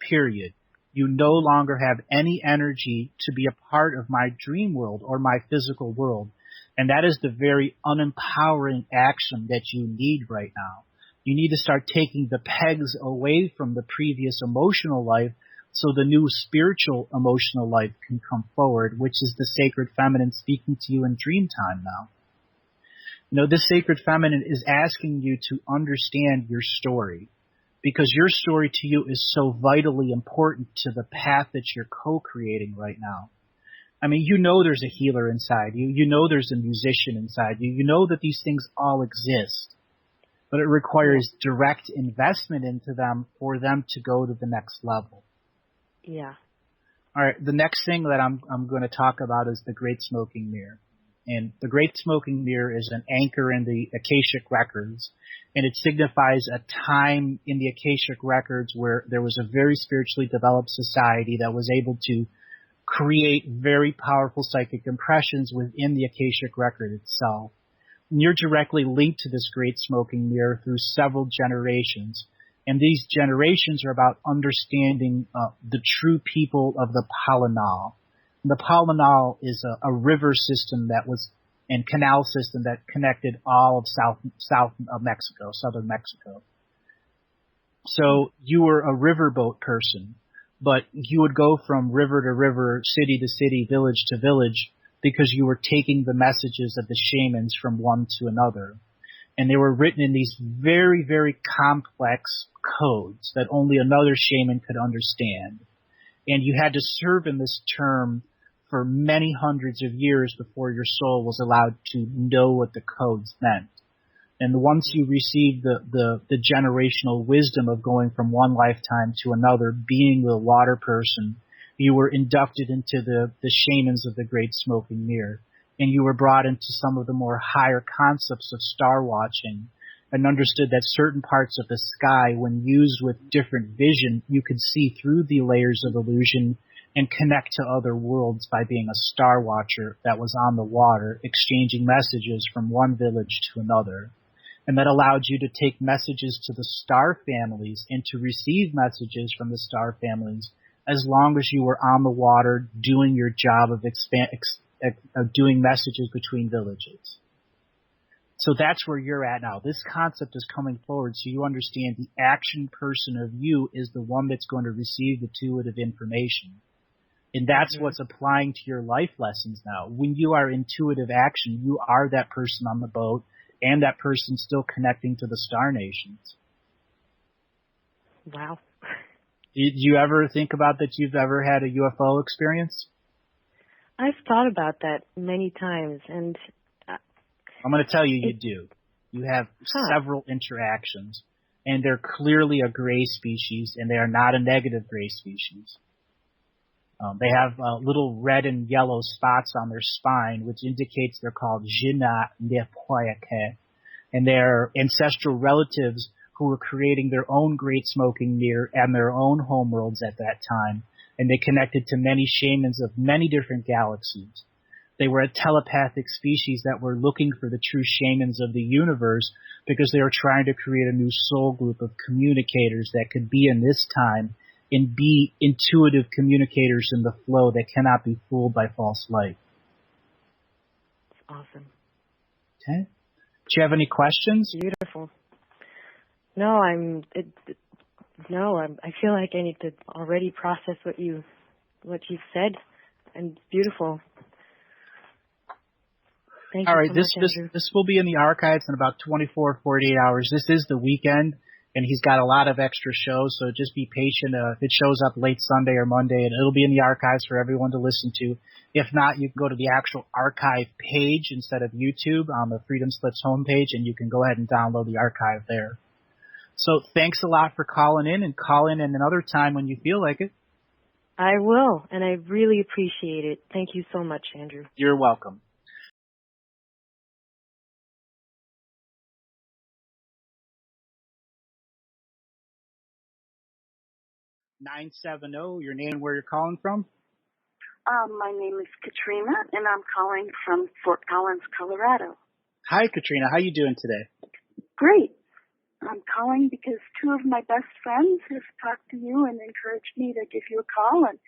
Speaker 3: period. You no longer have any energy to be a part of my dream world or my physical world. And that is the very unempowering action that you need right now. You need to start taking the pegs away from the previous emotional life so the new spiritual emotional life can come forward, which is the sacred feminine speaking to you in dream time now. You know, this sacred feminine is asking you to understand your story, because your story to you is so vitally important to the path that you're co-creating right now. I mean, you know there's a healer inside you. You know there's a musician inside you. You know that these things all exist. But it requires direct investment into them for them to go to the next level.
Speaker 7: Yeah.
Speaker 3: All right. The next thing that I'm going to talk about is the Great Smoking Mirror. And the Great Smoking Mirror is an anchor in the Akashic Records, and it signifies a time in the Akashic Records where there was a very spiritually developed society that was able to create very powerful psychic impressions within the Akashic Record itself. And you're directly linked to this Great Smoking Mirror through several generations. And these generations are about understanding the true people of the Palanal. And the Palanal is a river system and canal system that connected all of south of Mexico, southern Mexico. So you were a riverboat person, but you would go from river to river, city to city, village to village, because you were taking the messages of the shamans from one to another. And they were written in these very, very complex codes that only another shaman could understand. And you had to serve in this term for many hundreds of years before your soul was allowed to know what the codes meant. And once you received the generational wisdom of going from one lifetime to another, being the water person, you were inducted into the shamans of the Great Smoking Mirror. And you were brought into some of the more higher concepts of star watching, and understood that certain parts of the sky, when used with different vision, you could see through the layers of illusion and connect to other worlds by being a star watcher that was on the water, exchanging messages from one village to another. And that allowed you to take messages to the star families and to receive messages from the star families as long as you were on the water doing your job of doing messages between villages. So that's where you're at now. This concept is coming forward so you understand the action person of you is the one that's going to receive the intuitive information. And that's what's applying to your life lessons now. When you are intuitive action, you are that person on the boat and that person still connecting to the star nations.
Speaker 7: Wow.
Speaker 3: Did you ever think about that you've ever had a UFO experience?
Speaker 7: I've thought about that many times, and
Speaker 3: I'm going to tell you, you do. You have several interactions, and they're clearly a gray species, and they are not a negative gray species. They have little red and yellow spots on their spine, which indicates they're called Jina Nepoyake, and they're ancestral relatives who were creating their own great smoking mirror and their own homeworlds at that time, and they connected to many shamans of many different galaxies. They were a telepathic species that were looking for the true shamans of the universe because they were trying to create a new soul group of communicators that could be in this time and be intuitive communicators in the flow that cannot be fooled by false light.
Speaker 7: Awesome.
Speaker 3: Okay. Do you have any questions?
Speaker 7: Beautiful. No, I feel like I need to already process what you've said, and beautiful. Thank
Speaker 3: All
Speaker 7: you
Speaker 3: right,
Speaker 7: so
Speaker 3: this
Speaker 7: much, Andrew.
Speaker 3: this will be in the archives in about 24, 48 hours. This is the weekend, and he's got a lot of extra shows, so just be patient. If it shows up late Sunday or Monday, it'll be in the archives for everyone to listen to. If not, you can go to the actual archive page instead of YouTube on the Freedom Slips homepage, and you can go ahead and download the archive there. So thanks a lot for calling in, and call in another time when you feel like it.
Speaker 7: I will, and I really appreciate it. Thank you so much, Andrew.
Speaker 3: You're welcome. (970), your name and where you're calling from?
Speaker 8: My name is Katrina, and I'm calling from Fort Collins, Colorado.
Speaker 3: Hi, Katrina. How you doing today?
Speaker 8: Great. I'm calling because two of my best friends have talked to you and encouraged me to give you a call and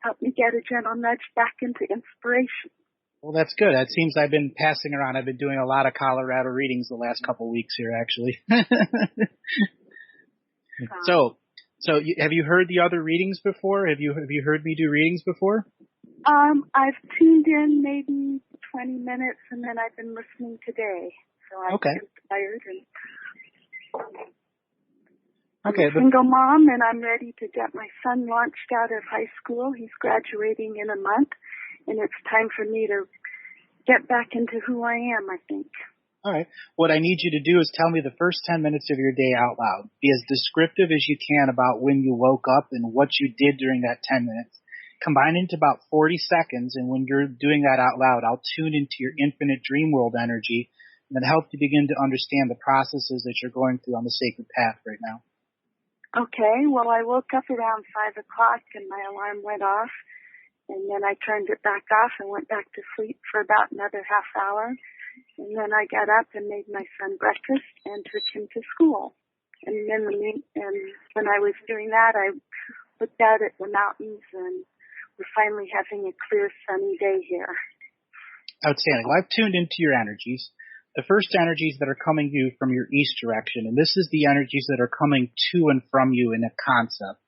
Speaker 8: help me get a gentle nudge back into inspiration.
Speaker 3: Well, that's good. It seems I've been passing around. I've been doing a lot of Colorado readings the last couple of weeks here, actually. So have you heard the other readings before? Have you heard me do readings before?
Speaker 8: I've tuned in maybe 20 minutes, and then I've been listening today. So I'm inspired. I'm a single mom, and I'm ready to get my son launched out of high school. He's graduating in a month, and it's time for me to get back into who I am, I think.
Speaker 3: All right. What I need you to do is tell me the first 10 minutes of your day out loud. Be as descriptive as you can about when you woke up and what you did during that 10 minutes. Combine into about 40 seconds, and when you're doing that out loud, I'll tune into your infinite dream world energy and then help you begin to understand the processes that you're going through on the sacred path right now.
Speaker 8: Okay. Well, I woke up around 5 o'clock, and my alarm went off, and then I turned it back off and went back to sleep for about another half hour. And then I got up and made my son breakfast and took him to school. And then when I was doing that, I looked out at the mountains, and we're finally having a clear, sunny day here.
Speaker 3: Outstanding. Well, I've tuned into your energies. The first energies that are coming to you from your east direction, and this is the energies that are coming to and from you in a concept.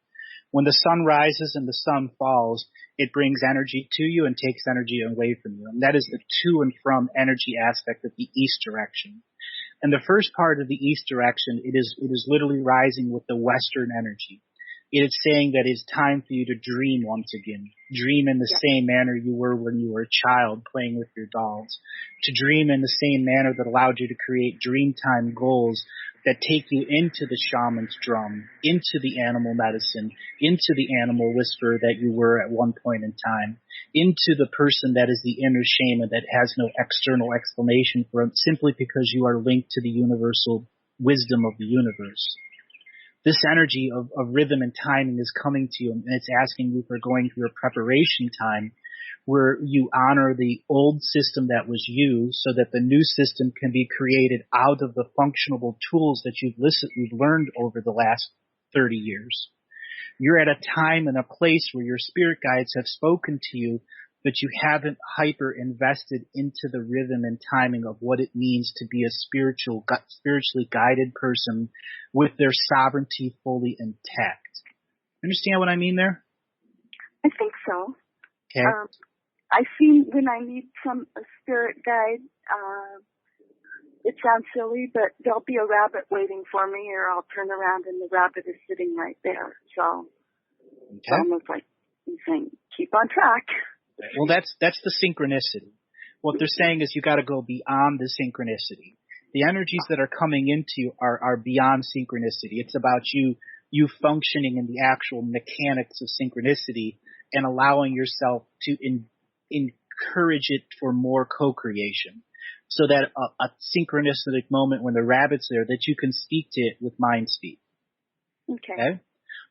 Speaker 3: When the sun rises and the sun falls, it brings energy to you and takes energy away from you. And that is the to and from energy aspect of the east direction. And the first part of the east direction, it is literally rising with the western energy. It is saying that it's time for you to dream once again. Dream in the same manner you were when you were a child playing with your dolls. To dream in the same manner that allowed you to create dreamtime goals that take you into the shaman's drum, into the animal medicine, into the animal whisperer that you were at one point in time, into the person that is the inner shaman that has no external explanation for it, simply because you are linked to the universal wisdom of the universe. This energy of rhythm and timing is coming to you, and it's asking you for going through a preparation time where you honor the old system that was you so that the new system can be created out of the functional tools that you've learned over the last 30 years. You're at a time and a place where your spirit guides have spoken to you, but you haven't hyper invested into the rhythm and timing of what it means to be a spiritually guided person with their sovereignty fully intact. Understand what I mean there?
Speaker 8: I think so.
Speaker 5: Okay.
Speaker 8: I seem when I need a spirit guide, it sounds silly, but there'll be a rabbit waiting for me, or I'll turn around and the rabbit is sitting right there. So it's almost like he's saying, keep on track.
Speaker 3: Well, that's the synchronicity. What they're saying is you got to go beyond the synchronicity. The energies that are coming into you are beyond synchronicity. It's about you functioning in the actual mechanics of synchronicity and allowing yourself to encourage it for more co-creation. So that a synchronistic moment when the rabbit's there, that you can speak to it with mind speak. Okay?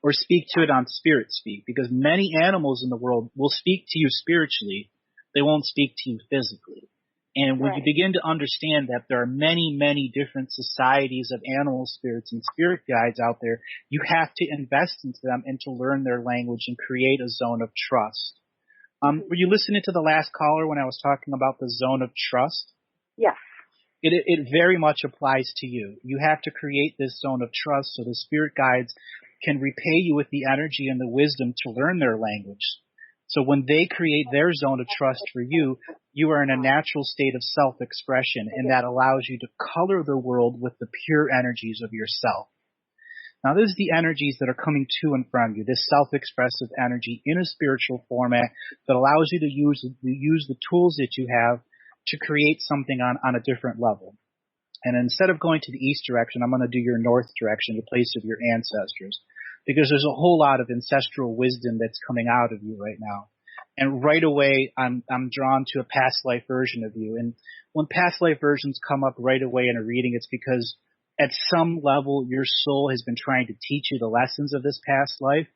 Speaker 3: Or speak to it on spirit speak, because many animals in the world will speak to you spiritually. They won't speak to you physically. And when you begin to understand that there are many, many different societies of animal spirits and spirit guides out there, you have to invest into them and to learn their language and create a zone of trust. Were you listening to the last caller when I was talking about the zone of trust?
Speaker 8: Yes.
Speaker 3: It very much applies to you. You have to create this zone of trust so the spirit guides can repay you with the energy and the wisdom to learn their language. So when they create their zone of trust for you, you are in a natural state of self-expression, and that allows you to color the world with the pure energies of yourself. Now, this is the energies that are coming to and from you, this self-expressive energy in a spiritual format that allows you to use the tools that you have to create something on a different level. And instead of going to the east direction, I'm going to do your north direction, the place of your ancestors, because there's a whole lot of ancestral wisdom that's coming out of you right now. And right away, I'm drawn to a past life version of you. And when past life versions come up right away in a reading, it's because at some level, your soul has been trying to teach you the lessons of this past life.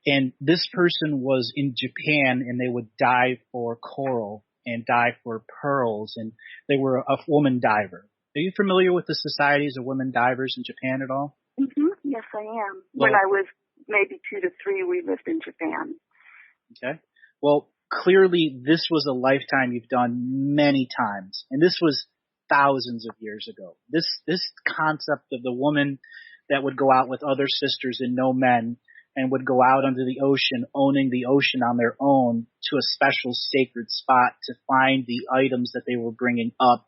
Speaker 3: And this person was in Japan, and they would dive for coral and dive for pearls, and they were a woman diver. Are you familiar with the societies of women divers in Japan at all?
Speaker 8: Mm-hmm. Yes, I am. When I was maybe 2 to 3, we lived in Japan.
Speaker 3: Okay. Well, clearly this was a lifetime you've done many times, and this was thousands of years ago. This concept of the woman that would go out with other sisters and no men and would go out under the ocean, owning the ocean on their own to a special sacred spot to find the items that they were bringing up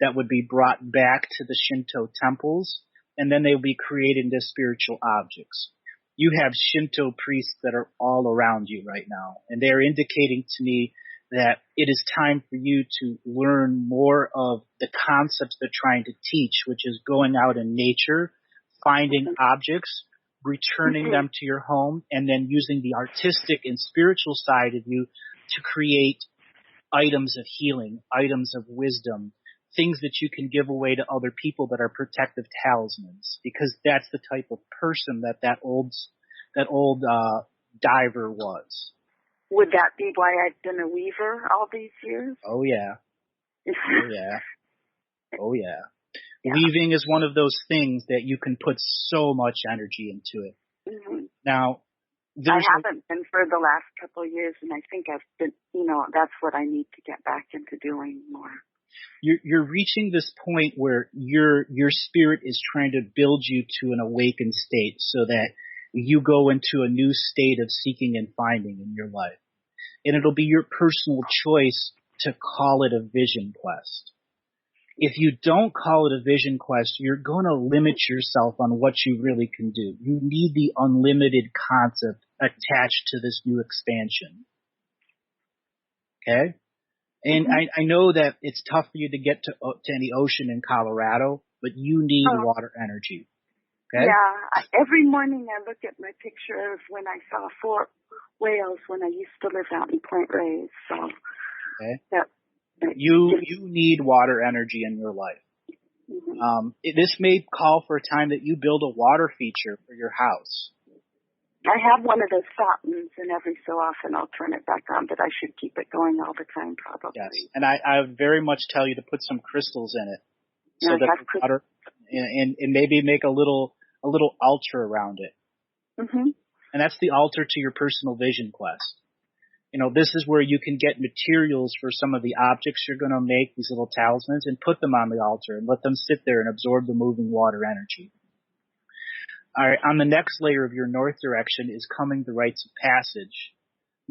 Speaker 3: that would be brought back to the Shinto temples, and then they would be created into spiritual objects. You have Shinto priests that are all around you right now, and they're indicating to me that it is time for you to learn more of the concepts they're trying to teach, which is going out in nature, finding objects, returning them to your home, and then using the artistic and spiritual side of you to create items of healing, items of wisdom, things that you can give away to other people that are protective talismans, because that's the type of person that old diver was.
Speaker 8: Would that be why I've been a weaver all these years?
Speaker 3: Oh yeah. Oh yeah. Weaving is one of those things that you can put so much energy into it.
Speaker 8: Mm-hmm.
Speaker 3: Now,
Speaker 8: I haven't been for the last couple of years, and I think I've been, that's what I need to get back into doing more.
Speaker 3: You're reaching this point where your spirit is trying to build you to an awakened state so that you go into a new state of seeking and finding in your life. And it'll be your personal choice to call it a vision quest. If you don't call it a vision quest, you're going to limit yourself on what you really can do. You need the unlimited concept attached to this new expansion. Okay? And I know that it's tough for you to get to any ocean in Colorado, but you need water energy. Okay?
Speaker 8: Yeah. Every morning I look at my picture of when I saw 4 whales when I used to live out in Point Reyes. So
Speaker 3: you need water energy in your life.
Speaker 8: Mm-hmm.
Speaker 3: This may call for a time that you build a water feature for your house.
Speaker 8: I have one of those fountains, and every so often I'll turn it back on, but I should keep it going all the time, probably.
Speaker 3: Yes, and I would very much tell you to put some crystals in it, so that the water, and maybe make a little altar around it.
Speaker 8: Mm-hmm.
Speaker 3: And that's the altar to your personal vision quest. This is where you can get materials for some of the objects you're going to make, these little talismans, and put them on the altar and let them sit there and absorb the moving water energy. All right, on the next layer of your north direction is coming the rites of passage.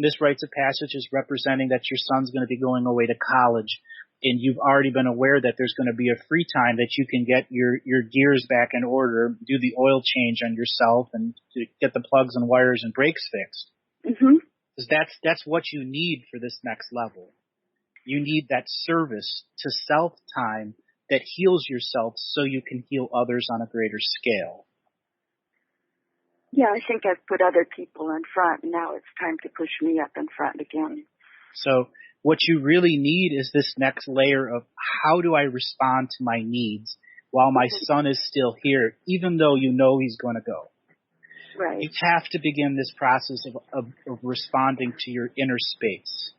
Speaker 3: This rites of passage is representing that your son's going to be going away to college, and you've already been aware that there's going to be a free time that you can get your gears back in order, do the oil change on yourself, and to get the plugs and wires and brakes fixed.
Speaker 8: Mm-hmm.
Speaker 3: Because that's what you need for this next level. You need that service to self time that heals yourself so you can heal others on a greater scale.
Speaker 8: Yeah, I think I've put other people in front, and now it's time to push me up in front again.
Speaker 3: So what you really need is this next layer of how do I respond to my needs while my son is still here, even though you know he's going to go.
Speaker 8: Right.
Speaker 3: You have to begin this process of responding to your inner space.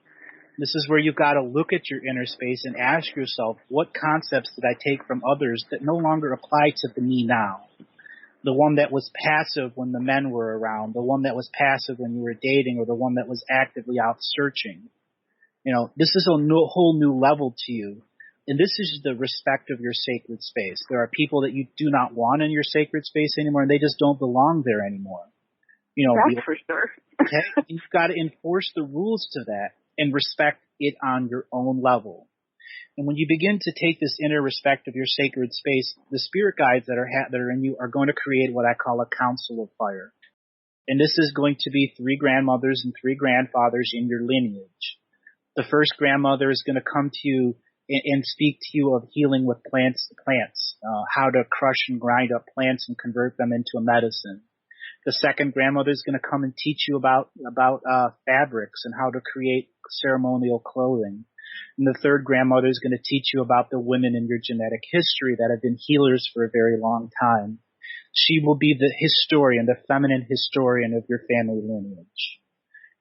Speaker 3: This is where you've got to look at your inner space and ask yourself, what concepts did I take from others that no longer apply to the me now? The one that was passive when the men were around, the one that was passive when you were dating, or the one that was actively out searching. You know, this is a whole new level to you. And this is the respect of your sacred space. There are people that you do not want in your sacred space anymore, and they just don't belong there anymore. You know,
Speaker 8: that's for sure.
Speaker 3: Okay? You've got to enforce the rules to that and respect it on your own level. And when you begin to take this inner respect of your sacred space, the spirit guides that are in you are going to create what I call a council of fire. And this is going to be 3 grandmothers and 3 grandfathers in your lineage. The first grandmother is going to come to you and speak to you of healing with plants, how to crush and grind up plants and convert them into a medicine. The second grandmother is going to come and teach you about fabrics and how to create ceremonial clothing. And the third grandmother is going to teach you about the women in your genetic history that have been healers for a very long time. She will be the historian, the feminine historian of your family lineage.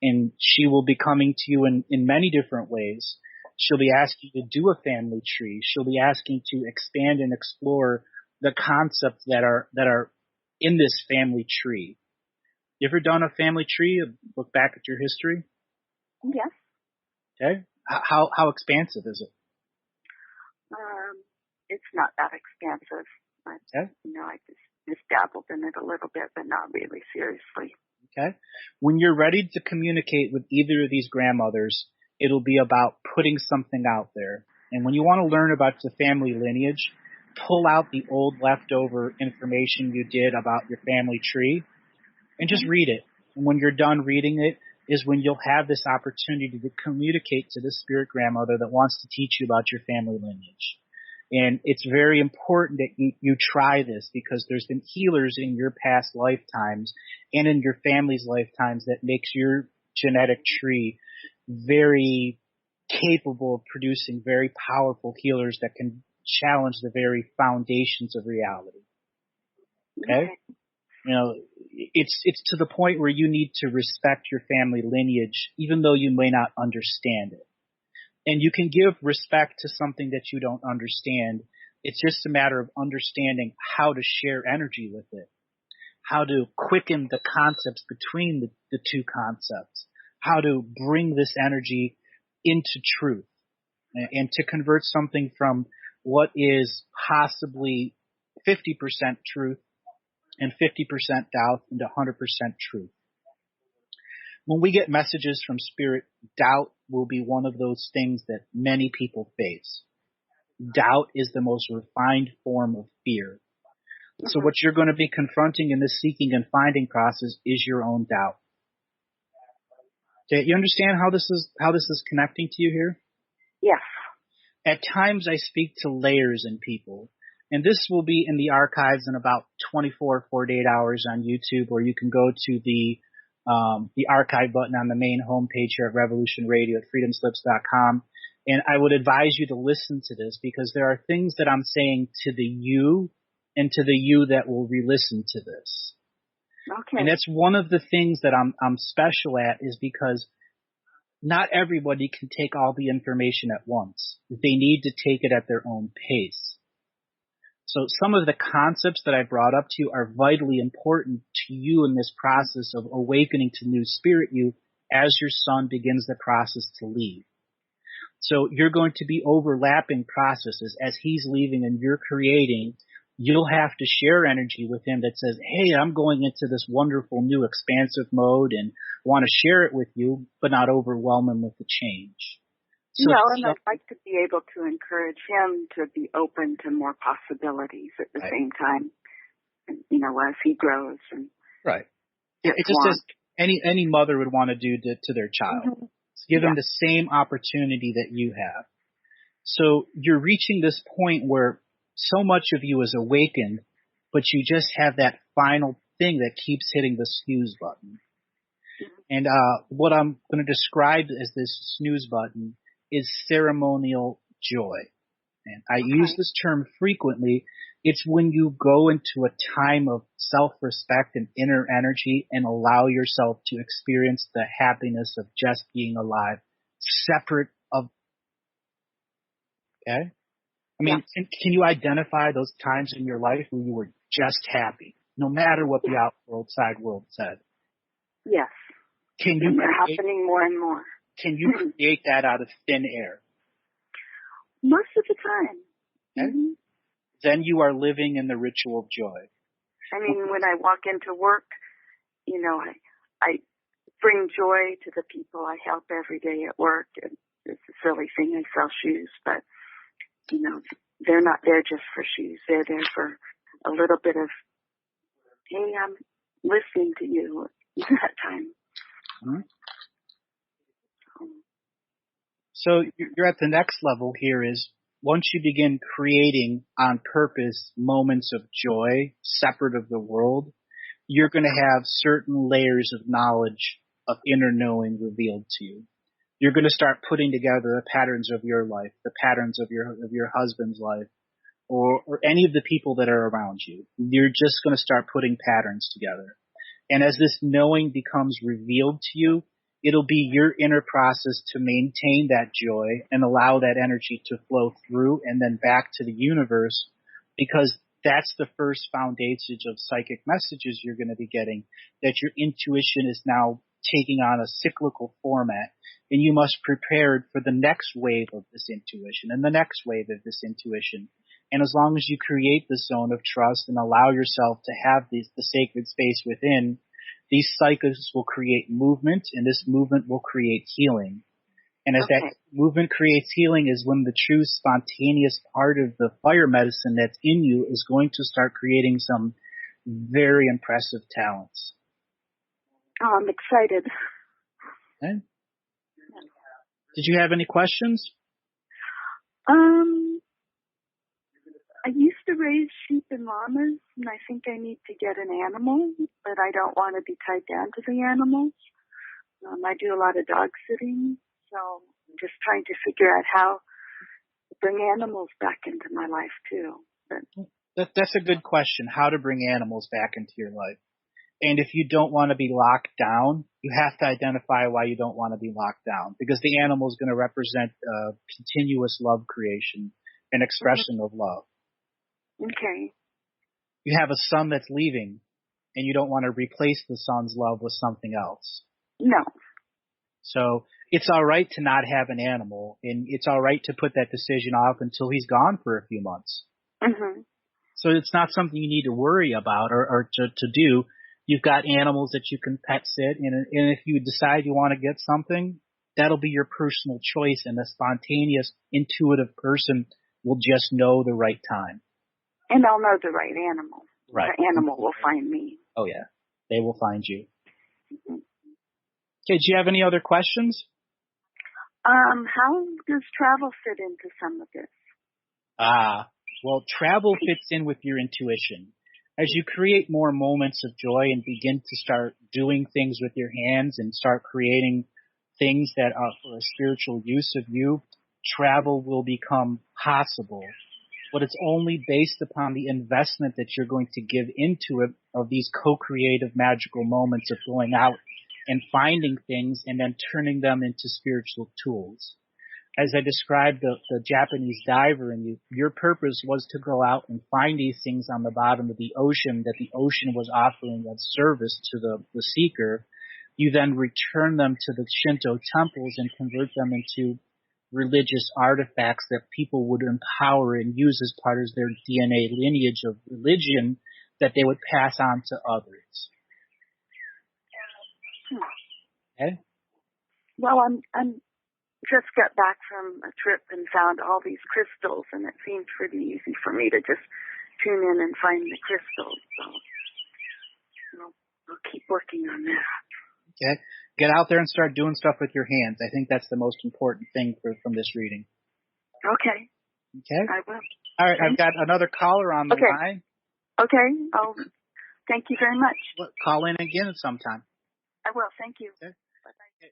Speaker 3: And she will be coming to you in many different ways. She'll be asking you to do a family tree. She'll be asking to expand and explore the concepts that are in this family tree. You ever done a family tree? Look back at your history?
Speaker 8: Yes.
Speaker 3: Okay. How expansive is it?
Speaker 8: It's not that expansive.
Speaker 3: Okay.
Speaker 8: I just dabbled in it a little bit, but not really seriously.
Speaker 3: Okay. When you're ready to communicate with either of these grandmothers, it'll be about putting something out there. And when you want to learn about the family lineage, pull out the old leftover information you did about your family tree and just read it. And when you're done reading it is when you'll have this opportunity to communicate to the spirit grandmother that wants to teach you about your family lineage. And it's very important that you try this because there's been healers in your past lifetimes and in your family's lifetimes that makes your genetic tree very capable of producing very powerful healers that can challenge the very foundations of reality. Okay? It's to the point where you need to respect your family lineage, even though you may not understand it. And you can give respect to something that you don't understand. It's just a matter of understanding how to share energy with it, how to quicken the concepts between the two concepts, how to bring this energy into truth, and to convert something from what is possibly 50% truth and 50% doubt into 100% truth. When we get messages from spirit, doubt will be one of those things that many people face. Doubt is the most refined form of fear. So what you're going to be confronting in this seeking and finding process is your own doubt. Okay, you understand how this is connecting to you here?
Speaker 8: Yes.
Speaker 3: At times I speak to layers in people, and this will be in the archives in about 24, 48 hours on YouTube, or you can go to the archive button on the main homepage here at Revolution Radio at freedomslips.com. And I would advise you to listen to this because there are things that I'm saying to the you and to the you that will re-listen to this.
Speaker 8: Okay.
Speaker 3: And that's one of the things that I'm special at is because not everybody can take all the information at once. They need to take it at their own pace. So some of the concepts that I brought up to you are vitally important to you in this process of awakening to new spirit you as your son begins the process to leave. So you're going to be overlapping processes as he's leaving and you're creating. you'll have to share energy with him that says, hey, I'm going into this wonderful new expansive mode and want to share it with you, but not overwhelm him with the change. So,
Speaker 8: and I'd like to be able to encourage him to be open to more possibilities at the same time, as he grows. And
Speaker 3: right. It just says any mother would want to do to their child.
Speaker 8: Mm-hmm.
Speaker 3: Give them the same opportunity that you have. So you're reaching this point where so much of you is awakened, but you just have that final thing that keeps hitting the snooze button. And what I'm going to describe as this snooze button is ceremonial joy. And I use this term frequently. It's when you go into a time of self-respect and inner energy and allow yourself to experience the happiness of just being alive, separate of, okay? I mean, can you identify those times in your life where you were just happy, no matter what the outside world said?
Speaker 8: Yes.
Speaker 3: And
Speaker 8: they're happening more and more.
Speaker 3: Can you create that out of thin air?
Speaker 8: Most of the time.
Speaker 3: Okay. Mm-hmm. Then you are living in the ritual of joy.
Speaker 8: I mean, when I walk into work, I bring joy to the people I help every day at work. And it's a silly thing, I sell shoes, but, they're not there just for shoes. They're there for a little bit of, hey, I'm listening to you at that time.
Speaker 3: Mm-hmm. So you're at the next level here is once you begin creating on purpose moments of joy separate of the world, you're going to have certain layers of knowledge of inner knowing revealed to you. You're going to start putting together the patterns of your life, the patterns of your husband's life, or any of the people that are around you. You're just going to start putting patterns together. And as this knowing becomes revealed to you, it'll be your inner process to maintain that joy and allow that energy to flow through and then back to the universe, because that's the first foundation of psychic messages you're going to be getting, that your intuition is now taking on a cyclical format, and you must prepare for the next wave of this intuition and the next wave of this intuition. And as long as you create the zone of trust and allow yourself to have the sacred space within, these cycles will create movement, and this movement will create healing. And as that movement creates healing is when the true spontaneous part of the fire medicine that's in you is going to start creating some very impressive talents.
Speaker 8: Oh, I'm excited.
Speaker 3: Okay. Did you have any questions?
Speaker 8: I used to raise sheep and llamas, and I think I need to get an animal, but I don't want to be tied down to the animals. I do a lot of dog sitting, so I'm just trying to figure out how to bring animals back into my life, too.
Speaker 3: That's a good question, how to bring animals back into your life. And if you don't want to be locked down, you have to identify why you don't want to be locked down, because the animal is going to represent continuous love creation, an expression of love.
Speaker 8: Okay.
Speaker 3: You have a son that's leaving, and you don't want to replace the son's love with something else.
Speaker 8: No.
Speaker 3: So it's all right to not have an animal, and it's all right to put that decision off until he's gone for a few months.
Speaker 8: Mm-hmm.
Speaker 3: So it's not something you need to worry about or to do. You've got animals that you can pet sit, and if you decide you want to get something, that'll be your personal choice, and the spontaneous, intuitive person will just know the right time.
Speaker 8: And I'll know the right animal.
Speaker 3: Right.
Speaker 8: The animal will find me.
Speaker 3: Oh, yeah. They will find you.
Speaker 8: Mm-hmm.
Speaker 3: Okay, do you have any other questions?
Speaker 8: How does travel fit into some of this?
Speaker 3: Well, travel fits in with your intuition. As you create more moments of joy and begin to start doing things with your hands and start creating things that are for a spiritual use of you, travel will become possible. But it's only based upon the investment that you're going to give into it of these co-creative magical moments of going out and finding things and then turning them into spiritual tools. As I described the Japanese diver in you, your purpose was to go out and find these things on the bottom of the ocean that the ocean was offering as service to the seeker. You then return them to the Shinto temples and convert them into religious artifacts that people would empower and use as part of their DNA lineage of religion that they would pass on to others. Okay?
Speaker 8: Well, I'm just got back from a trip and found all these crystals, and it seemed pretty easy for me to just tune in and find the crystals. So we'll keep working on that.
Speaker 3: Okay? Get out there and start doing stuff with your hands. I think that's the most important thing from this reading.
Speaker 8: Okay.
Speaker 3: Okay?
Speaker 8: I will.
Speaker 3: All right, I've got another caller on the line.
Speaker 8: Okay. Thank you very much.
Speaker 3: Call in again sometime.
Speaker 8: I will. Thank you.
Speaker 3: Okay.
Speaker 8: Bye-bye.